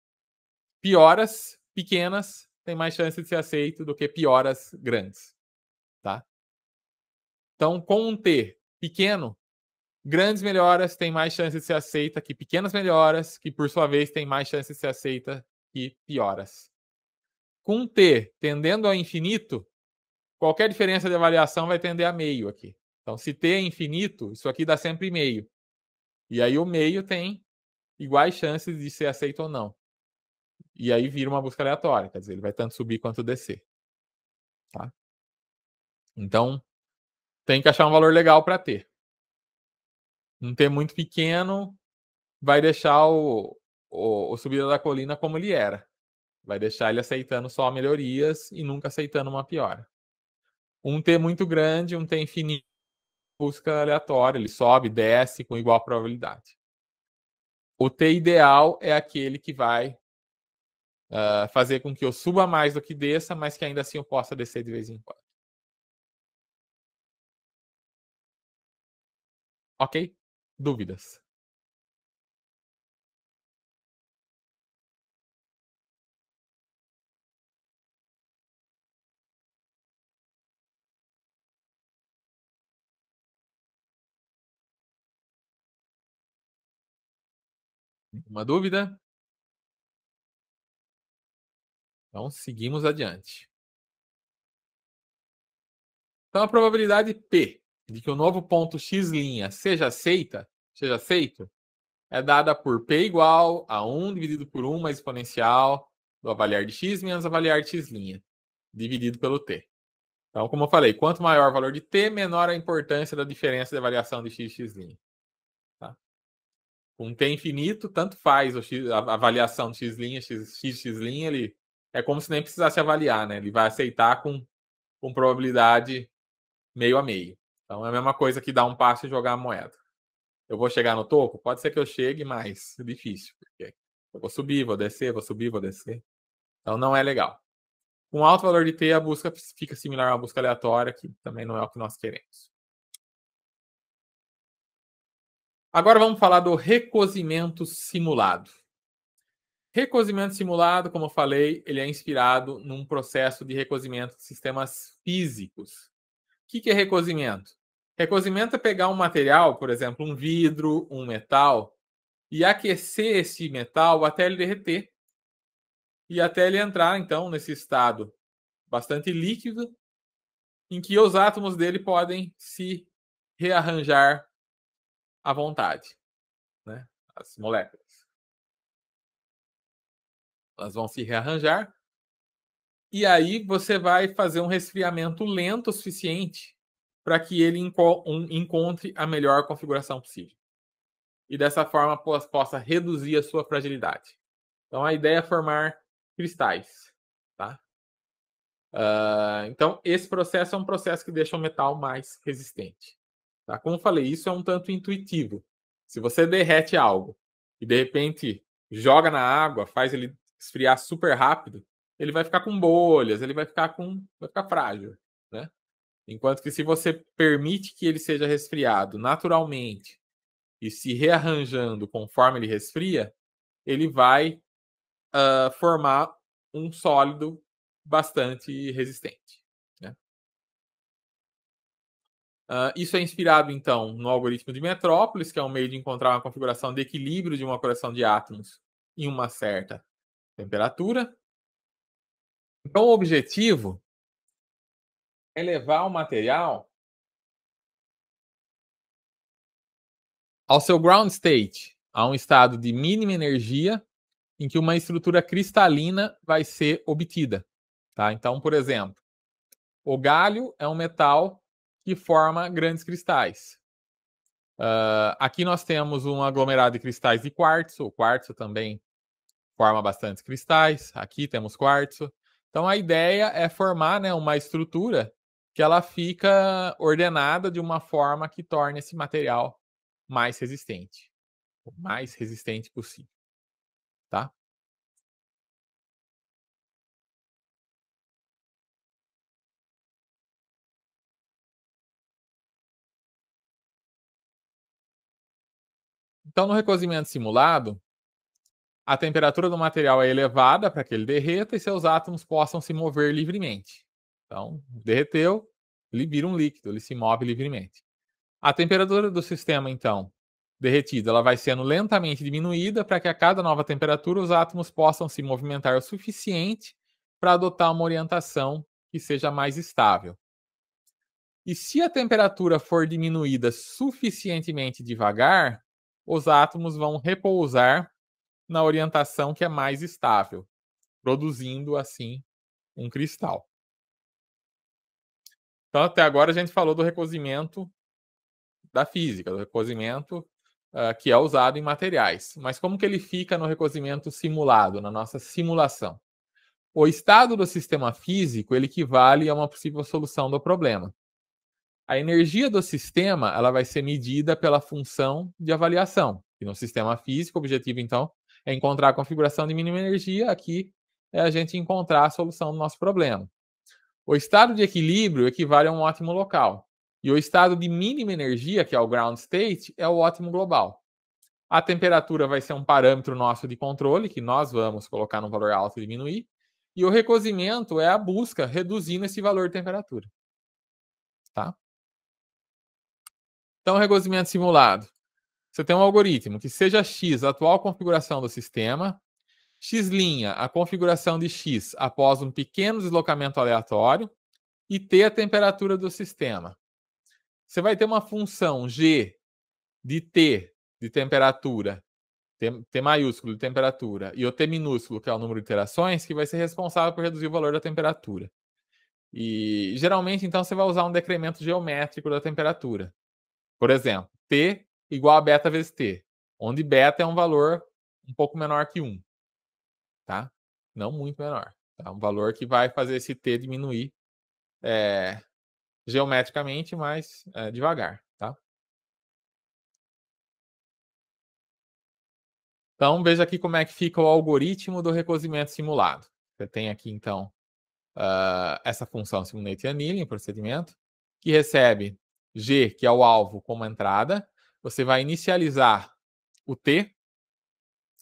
pioras pequenas têm mais chance de ser aceito do que pioras grandes. Tá? Então, com um t pequeno, grandes melhoras têm mais chance de ser aceita que pequenas melhoras, que por sua vez têm mais chance de ser aceita que pioras. Com um t tendendo ao infinito, qualquer diferença de avaliação vai tender a meio aqui. Então, se t é infinito, isso aqui dá sempre meio. E aí o meio tem iguais chances de ser aceito ou não. E aí vira uma busca aleatória, quer dizer, ele vai tanto subir quanto descer. Tá? Então, tem que achar um valor legal para t. Um t muito pequeno vai deixar o subida da colina como ele era. Vai deixar ele aceitando só melhorias e nunca aceitando uma piora. Um t muito grande, um t infinito, busca aleatória, ele sobe, desce com igual probabilidade. O t ideal é aquele que vai fazer com que eu suba mais do que desça, mas que ainda assim eu possa descer de vez em quando. Ok? Dúvidas? Uma dúvida? Então, seguimos adiante. Então, a probabilidade P de que o novo ponto x' seja aceito, é dada por P igual a 1 dividido por 1 mais exponencial do avaliar de x menos avaliar de x', dividido pelo t. Então, como eu falei, quanto maior o valor de t, menor a importância da diferença de variação de x e x'. Tá? Com t infinito, tanto faz a avaliação de x', x', ele é como se nem precisasse avaliar, né? Ele vai aceitar com probabilidade meio a meio. Então, é a mesma coisa que dar um passo e jogar a moeda. Eu vou chegar no topo? Pode ser que eu chegue, mas é difícil. Porque eu vou subir, vou descer, vou subir, vou descer. Então, não é legal. Com alto valor de t, a busca fica similar a uma busca aleatória, que também não é o que nós queremos. Agora vamos falar do recozimento simulado. Recozimento simulado, como eu falei, ele é inspirado num processo de recozimento de sistemas físicos. O que é recozimento? Recozimento é pegar um material, por exemplo, um vidro, um metal, e aquecer esse metal até ele derreter e até ele entrar, então, nesse estado bastante líquido, em que os átomos dele podem se rearranjar à vontade, né? As moléculas. Elas vão se rearranjar, e aí você vai fazer um resfriamento lento o suficiente para que ele encontre a melhor configuração possível. E dessa forma possa reduzir a sua fragilidade. Então a ideia é formar cristais, tá? Então esse processo é um processo que deixa o metal mais resistente. Tá? Como eu falei, isso é um tanto intuitivo. Se você derrete algo e de repente joga na água, faz ele esfriar super rápido, ele vai ficar com bolhas, ele vai ficar frágil, né? Enquanto que se você permite que ele seja resfriado naturalmente e se rearranjando conforme ele resfria, ele vai formar um sólido bastante resistente, né? Isso é inspirado, então, no algoritmo de Metrópolis, que é um meio de encontrar uma configuração de equilíbrio de uma coleção de átomos em uma certa temperatura. Então, o objetivo é levar o material ao seu ground state, a um estado de mínima energia em que uma estrutura cristalina vai ser obtida. Tá? Então, por exemplo, o galho é um metal que forma grandes cristais. Aqui nós temos um aglomerado de cristais de quartzo. O quartzo também forma bastantes cristais. Aqui temos quartzo. Então a ideia é formar, né, uma estrutura que ela fica ordenada de uma forma que torne esse material mais resistente, o mais resistente possível, tá? Então no recozimento simulado, a temperatura do material é elevada para que ele derreta e seus átomos possam se mover livremente. Então, derreteu, ele vira um líquido, ele se move livremente. A temperatura do sistema, então, derretida, ela vai sendo lentamente diminuída para que a cada nova temperatura os átomos possam se movimentar o suficiente para adotar uma orientação que seja mais estável. E se a temperatura for diminuída suficientemente devagar, os átomos vão repousar na orientação que é mais estável, produzindo assim um cristal. Então, até agora a gente falou do recozimento da física, do recozimento que é usado em materiais. Mas como que ele fica no recozimento simulado, na nossa simulação? O estado do sistema físico ele equivale a uma possível solução do problema. A energia do sistema ela vai ser medida pela função de avaliação. E no sistema físico, o objetivo, então, é encontrar a configuração de mínima energia. Aqui é a gente encontrar a solução do nosso problema. O estado de equilíbrio equivale a um ótimo local. E o estado de mínima energia, que é o ground state, é o ótimo global. A temperatura vai ser um parâmetro nosso de controle, que nós vamos colocar num valor alto e diminuir. E o recozimento é a busca reduzindo esse valor de temperatura. Tá? Então, recozimento simulado. Você tem um algoritmo que seja X a atual configuração do sistema, X' a configuração de X após um pequeno deslocamento aleatório e T a temperatura do sistema. Você vai ter uma função G de T de temperatura, T maiúsculo de temperatura, e o T minúsculo, que é o número de iterações, que vai ser responsável por reduzir o valor da temperatura. E geralmente, então, você vai usar um decremento geométrico da temperatura. Por exemplo, T igual a beta vezes T, onde beta é um valor um pouco menor que 1. Tá? Não muito menor. Tá? Um valor que vai fazer esse T diminuir geometricamente, mas devagar. Tá? Então, veja aqui como é que fica o algoritmo do recozimento simulado. Você tem aqui, então, essa função simulate annealing, procedimento, que recebe G, que é o alvo, como entrada. Você vai inicializar o T,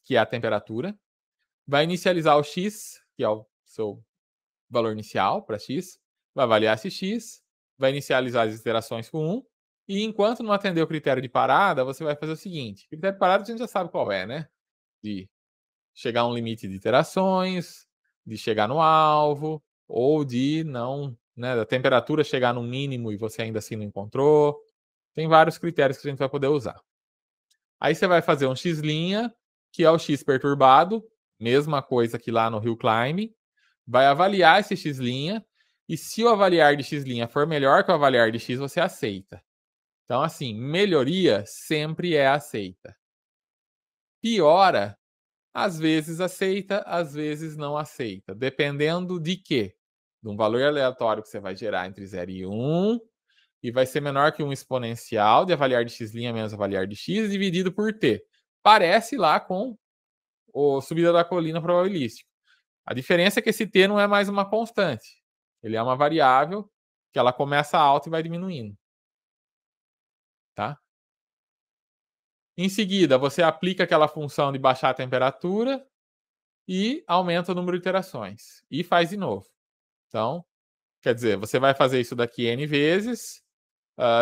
que é a temperatura. Vai inicializar o X, que é o seu valor inicial para X. Vai avaliar esse X. Vai inicializar as iterações com 1. E enquanto não atender o critério de parada, você vai fazer o seguinte: o critério de parada a gente já sabe qual é, né? De chegar a um limite de iterações, de chegar no alvo, ou de não, né, da temperatura chegar no mínimo e você ainda assim não encontrou. Tem vários critérios que a gente vai poder usar. Aí você vai fazer um x', que é o x perturbado, mesma coisa que lá no Hill Climb, vai avaliar esse x', e se o avaliar de x' for melhor que o avaliar de x, você aceita. Então, assim, melhoria sempre é aceita. Piora, às vezes aceita, às vezes não aceita. Dependendo de quê? De um valor aleatório que você vai gerar entre 0 e 1, e vai ser menor que um exponencial de avaliar de x' menos avaliar de x dividido por t. Parece lá com o subida da colina probabilístico. A diferença é que esse t não é mais uma constante. Ele é uma variável que ela começa alta e vai diminuindo. Tá? Em seguida, você aplica aquela função de baixar a temperatura e aumenta o número de iterações. E faz de novo. Então, quer dizer, você vai fazer isso daqui N vezes.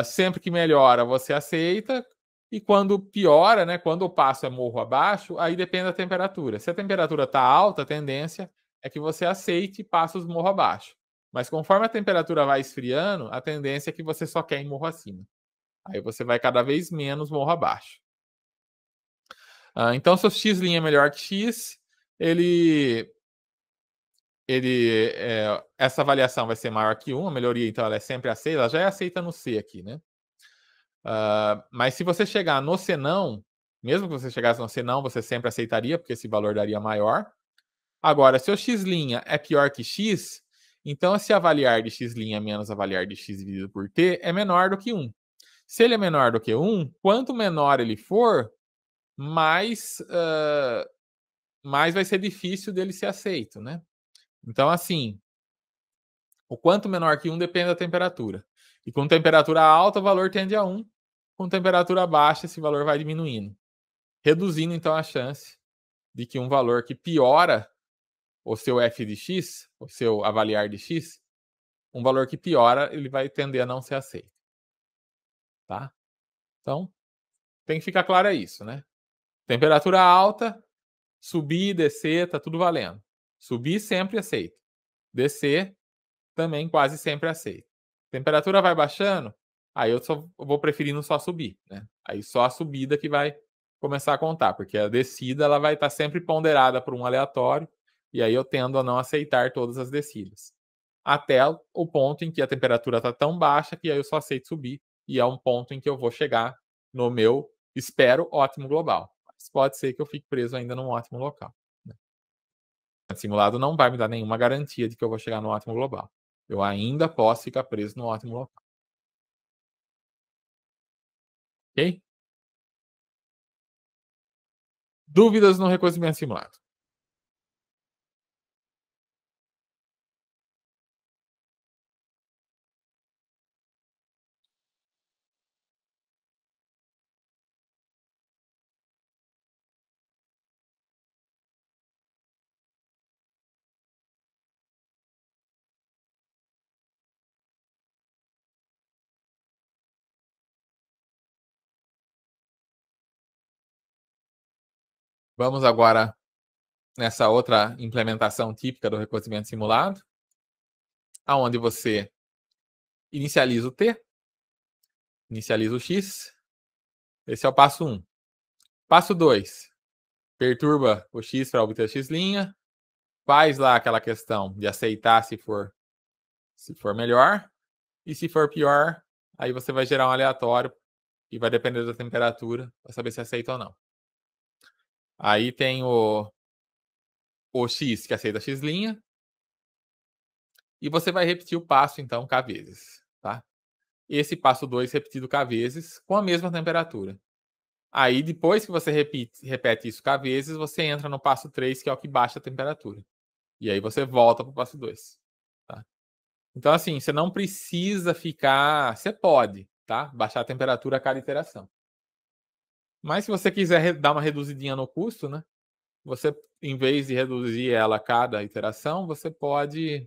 Sempre que melhora, você aceita. E quando piora, né, quando o passo é morro abaixo, aí depende da temperatura. Se a temperatura está alta, a tendência é que você aceite passos morro abaixo. Mas conforme a temperatura vai esfriando, a tendência é que você só quer ir morro acima. Aí você vai cada vez menos morro abaixo. Então, se o x' é melhor que x, essa avaliação vai ser maior que 1, a melhoria, então, ela é sempre aceita, ela já é aceita no C aqui, né? Mas se você chegar no senão, mesmo que você chegasse no senão, você sempre aceitaria, porque esse valor daria maior. Agora, se o x' é pior que x, então esse avaliar de x' menos avaliar de x dividido por t é menor do que 1. Se ele é menor do que 1, quanto menor ele for, mais vai ser difícil dele ser aceito, né? Então, assim, o quanto menor que 1 depende da temperatura. E com temperatura alta, o valor tende a 1. Com temperatura baixa, esse valor vai diminuindo. Reduzindo, então, a chance de que um valor que piora o seu f de x, o seu avaliar de x, um valor que piora, ele vai tender a não ser aceito. Tá? Então, tem que ficar claro isso, né? Temperatura alta, subir, descer, tá tudo valendo. Subir sempre aceito. Descer também quase sempre aceito. Temperatura vai baixando, aí eu só vou preferindo só subir, né? Aí só a subida que vai começar a contar, porque a descida ela vai estar sempre ponderada por um aleatório, e aí eu tendo a não aceitar todas as descidas. Até o ponto em que a temperatura está tão baixa que aí eu só aceito subir, e é um ponto em que eu vou chegar no meu, espero, ótimo global. Mas pode ser que eu fique preso ainda num ótimo local. Né? O simulado não vai me dar nenhuma garantia de que eu vou chegar no ótimo global. Eu ainda posso ficar preso no ótimo local. Ok? Dúvidas no reconhecimento simulado? Vamos agora nessa outra implementação típica do reconhecimento simulado, aonde você inicializa o t, inicializa o x. Esse é o passo 1. Passo 2, perturba o x para obter x', faz lá aquela questão de aceitar se for melhor, e se for pior, aí você vai gerar um aleatório e vai depender da temperatura para saber se aceita ou não. Aí tem o x que aceita x', e você vai repetir o passo, então, k vezes. Tá? Esse passo 2 repetido k vezes com a mesma temperatura. Aí, depois que você repete isso k vezes, você entra no passo 3, que é o que baixa a temperatura. E aí você volta para o passo 2. Tá? Então, assim, você não precisa ficar... Você pode, tá? Baixar a temperatura a cada iteração. Mas se você quiser dar uma reduzidinha no custo, né? Você, em vez de reduzir ela a cada iteração, você pode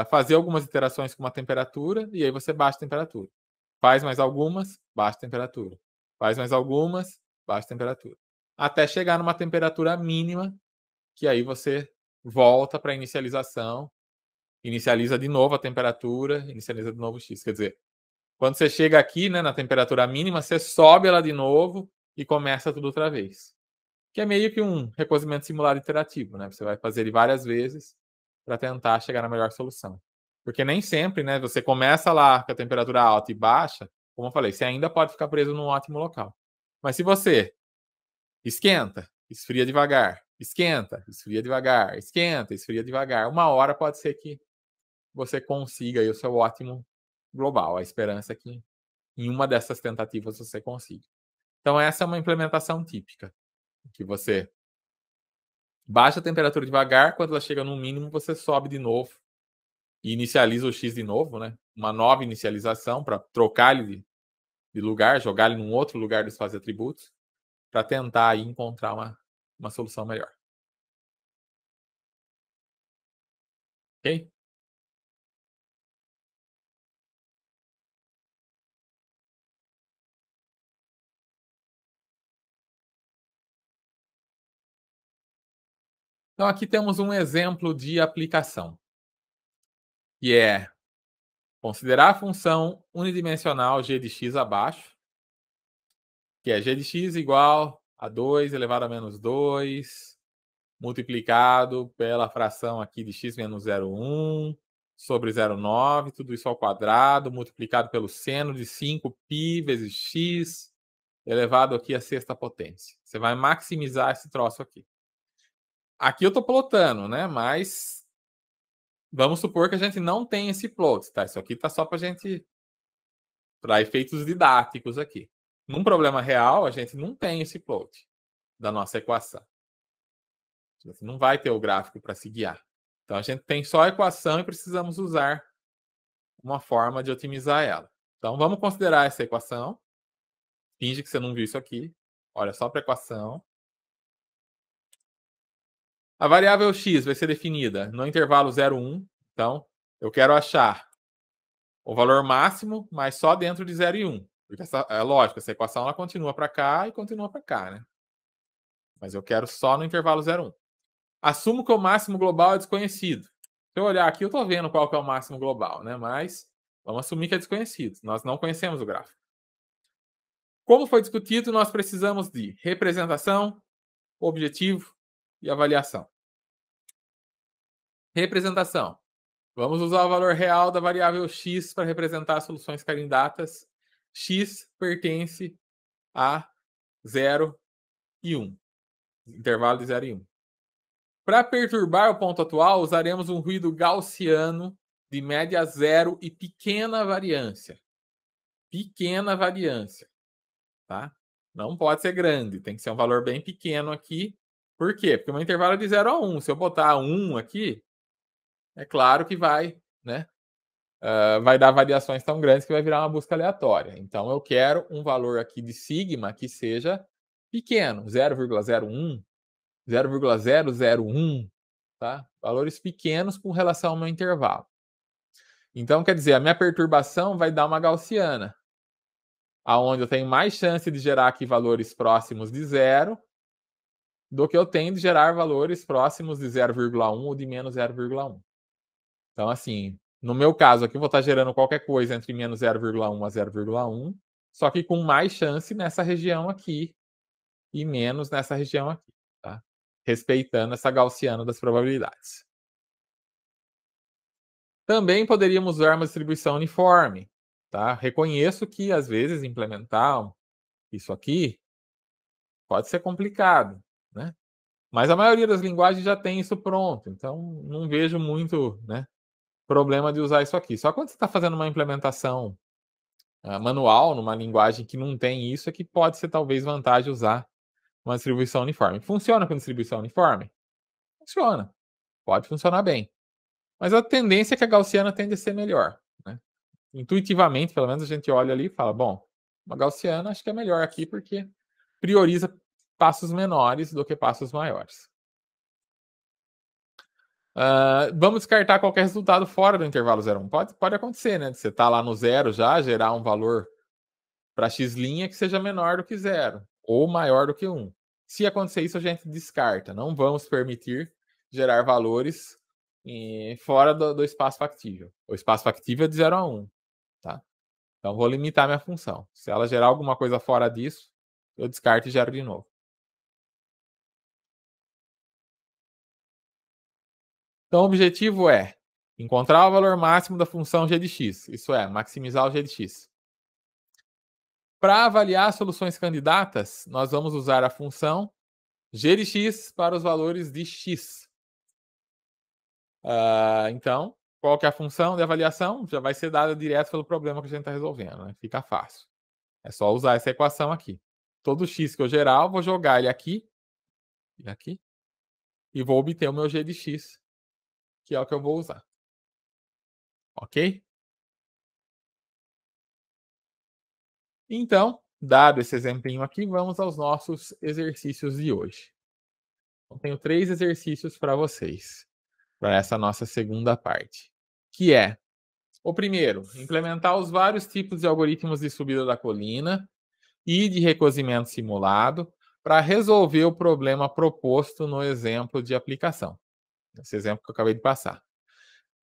fazer algumas iterações com uma temperatura e aí você baixa a temperatura. Faz mais algumas, baixa temperatura. Faz mais algumas, baixa temperatura. Até chegar numa temperatura mínima, que aí você volta para a inicialização, inicializa de novo a temperatura, inicializa de novo o X. Quer dizer, quando você chega aqui, né, na temperatura mínima, você sobe ela de novo e começa tudo outra vez. Que é meio que um recozimento simulado iterativo, né? Você vai fazer ele várias vezes para tentar chegar na melhor solução. Porque nem sempre, né, você começa lá com a temperatura alta e baixa, como eu falei, você ainda pode ficar preso num ótimo local. Mas se você esquenta, esfria devagar, esquenta, esfria devagar, esquenta, esfria devagar, uma hora pode ser que você consiga aí o seu ótimo global. A esperança é que em uma dessas tentativas você consiga. Então essa é uma implementação típica, que você baixa a temperatura devagar, quando ela chega no mínimo você sobe de novo e inicializa o X de novo, né? Uma nova inicialização para trocar ele de lugar, jogar ele num outro lugar do espaço de atributos, para tentar aí encontrar uma solução melhor. Ok? Então aqui temos um exemplo de aplicação, que é considerar a função unidimensional g de x abaixo, que é g de x igual a 2 elevado a menos 2, multiplicado pela fração aqui de x menos 0,1 sobre 0,9, tudo isso ao quadrado, multiplicado pelo seno de 5π vezes x, elevado aqui à sexta potência. Você vai maximizar esse troço aqui. Aqui eu estou plotando, né? Mas vamos supor que a gente não tem esse plot, tá? Isso aqui está só para gente, para efeitos didáticos aqui. Num problema real, a gente não tem esse plot da nossa equação. A gente não vai ter o gráfico para se guiar. Então a gente tem só a equação e precisamos usar uma forma de otimizar ela. Então vamos considerar essa equação. Finge que você não viu isso aqui. Olha só para a equação. A variável x vai ser definida no intervalo 0, 1. Então eu quero achar o valor máximo, mas só dentro de 0 e 1. Porque é lógico, essa equação ela continua para cá e continua para cá, né? Mas eu quero só no intervalo 0, 1. Assumo que o máximo global é desconhecido. Se eu olhar aqui, eu estou vendo qual que é o máximo global, né? Mas vamos assumir que é desconhecido. Nós não conhecemos o gráfico. Como foi discutido, nós precisamos de representação, objetivo e avaliação. Representação. Vamos usar o valor real da variável x para representar as soluções candidatas. X pertence a 0 e 1. Intervalo de 0 e 1. Para perturbar o ponto atual, usaremos um ruído gaussiano de média zero e pequena variância. Pequena variância, tá? Não pode ser grande, tem que ser um valor bem pequeno aqui. Por quê? Porque o meu intervalo é de 0 a 1. Se eu botar 1 aqui, é claro que vai, né? Vai dar variações tão grandes que vai virar uma busca aleatória. Então eu quero um valor aqui de sigma que seja pequeno, 0,01, 0,001, tá? Valores pequenos com relação ao meu intervalo. Então, quer dizer, a minha perturbação vai dar uma gaussiana, aonde eu tenho mais chance de gerar aqui valores próximos de 0 do que eu tenho de gerar valores próximos de 0,1 ou de menos 0,1. Então, assim, no meu caso aqui, eu vou estar gerando qualquer coisa entre menos 0,1 a 0,1, só que com mais chance nessa região aqui e menos nessa região aqui, tá? Respeitando essa gaussiana das probabilidades. Também poderíamos usar uma distribuição uniforme, tá? Reconheço que, às vezes, implementar isso aqui pode ser complicado, né? Mas a maioria das linguagens já tem isso pronto, então não vejo muito, né, problema de usar isso aqui. Só quando você está fazendo uma implementação manual, numa linguagem que não tem isso, é que pode ser talvez vantagem usar uma distribuição uniforme. Funciona com distribuição uniforme? Funciona. Pode funcionar bem. Mas a tendência é que a gaussiana tende a ser melhor, né? Intuitivamente, pelo menos a gente olha ali e fala, bom, uma gaussiana acho que é melhor aqui porque prioriza passos menores do que passos maiores. Vamos descartar qualquer resultado fora do intervalo 0, 1. Pode acontecer, né? Você está lá no zero já, gerar um valor para x' que seja menor do que 0 ou maior do que 1. Se acontecer isso, a gente descarta. Não vamos permitir gerar valores fora do espaço factível. O espaço factível é de 0 a 1. Tá? Então, vou limitar minha função. Se ela gerar alguma coisa fora disso, eu descarto e gero de novo. Então, o objetivo é encontrar o valor máximo da função g de x. Isso é, maximizar o g de x. Para avaliar soluções candidatas, nós vamos usar a função g de x para os valores de x. Então, qual que é a função de avaliação? Já vai ser dada direto pelo problema que a gente está resolvendo, né? Fica fácil. É só usar essa equação aqui. Todo x que eu gerar, eu vou jogar ele aqui, e vou obter o meu g de x, que é o que eu vou usar. Ok? Então, dado esse exemplinho aqui, vamos aos nossos exercícios de hoje. Então, tenho 3 exercícios para vocês, para essa nossa segunda parte, que é o primeiro, implementar os vários tipos de algoritmos de subida da colina e de recozimento simulado para resolver o problema proposto no exemplo de aplicação. Esse exemplo que eu acabei de passar.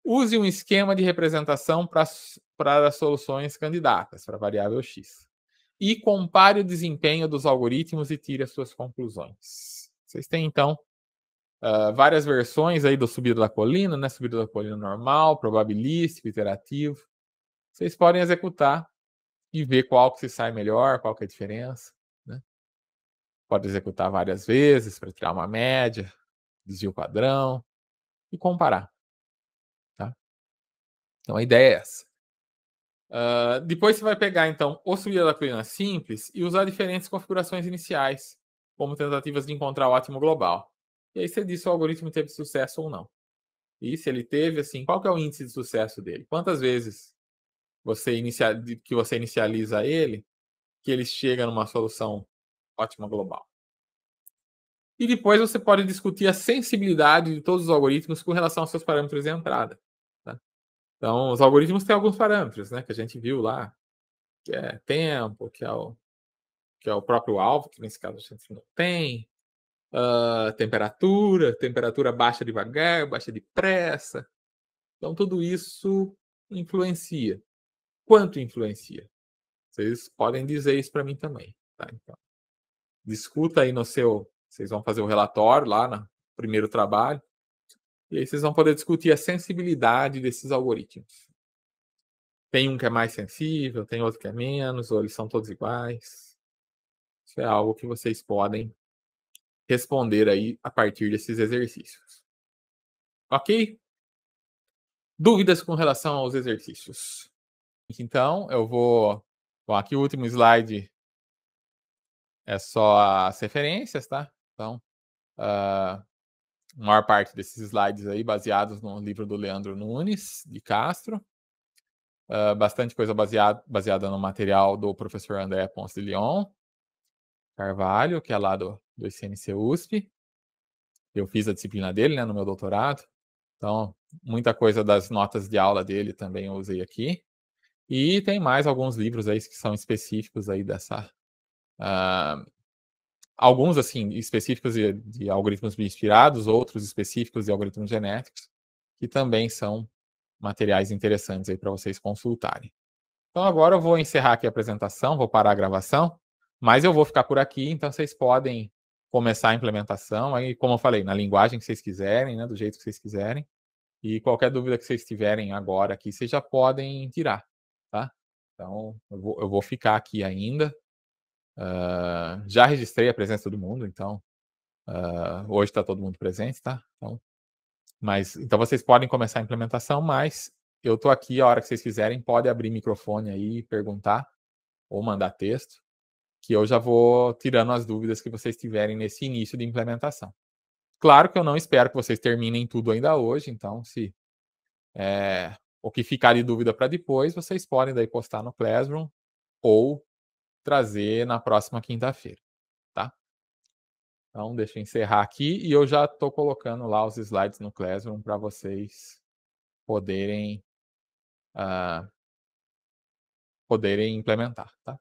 Use um esquema de representação para as soluções candidatas, para a variável x. E compare o desempenho dos algoritmos e tire as suas conclusões. Vocês têm, então, várias versões aí do subida da colina, né? Subida da colina normal, probabilístico, iterativo. Vocês podem executar e ver qual que se sai melhor, qual que é a diferença. Né? Pode executar várias vezes para tirar uma média, desvio padrão e comparar. Tá? Então a ideia é essa. Depois você vai pegar, então, o subida da colina simples e usar diferentes configurações iniciais, como tentativas de encontrar o ótimo global. E aí você diz se o algoritmo teve sucesso ou não. E se ele teve, assim, qual que é o índice de sucesso dele? Quantas vezes que você inicializa ele, que ele chega numa solução ótima global? E depois você pode discutir a sensibilidade de todos os algoritmos com relação aos seus parâmetros de entrada. Tá? Então, os algoritmos têm alguns parâmetros, né, que a gente viu lá, que é tempo, que é o próprio alvo, que nesse caso a gente não tem, temperatura baixa devagar, baixa depressa. Então, tudo isso influencia. Quanto influencia? Vocês podem dizer isso para mim também. Tá? Então, discuta aí no seu... Vocês vão fazer o relatório lá no primeiro trabalho. E aí vocês vão poder discutir a sensibilidade desses algoritmos. Tem um que é mais sensível, tem outro que é menos, ou eles são todos iguais. Isso é algo que vocês podem responder aí a partir desses exercícios. Ok? Dúvidas com relação aos exercícios? Então, eu vou... Bom, aqui o último slide é só as referências, tá? Então, a maior parte desses slides aí baseados no livro do Leandro Nunes de Castro. Bastante coisa baseada no material do professor André Ponce de Leon Carvalho, que é lá do ICMC USP. Eu fiz a disciplina dele, né, no meu doutorado. Então, muita coisa das notas de aula dele também eu usei aqui. E tem mais alguns livros aí que são específicos aí dessa... alguns, assim, específicos de algoritmos inspirados, outros específicos de algoritmos genéticos, que também são materiais interessantes aí para vocês consultarem. Então, agora eu vou encerrar aqui a apresentação, vou parar a gravação, mas eu vou ficar por aqui, então vocês podem começar a implementação, aí, como eu falei, na linguagem que vocês quiserem, né, do jeito que vocês quiserem, e qualquer dúvida que vocês tiverem agora aqui, vocês já podem tirar, tá? Então, eu vou ficar aqui ainda. Já registrei a presença de todo mundo, então hoje está todo mundo presente, tá? Então vocês podem começar a implementação, mas eu estou aqui a hora que vocês quiserem, pode abrir microfone aí e perguntar ou mandar texto, que eu já vou tirando as dúvidas que vocês tiverem nesse início de implementação. Claro que eu não espero que vocês terminem tudo ainda hoje, então se o que ficar de dúvida para depois, vocês podem daí postar no Classroom ou trazer na próxima quinta-feira, tá? Então deixa eu encerrar aqui e eu já estou colocando lá os slides no Classroom para vocês poderem, poderem implementar, tá?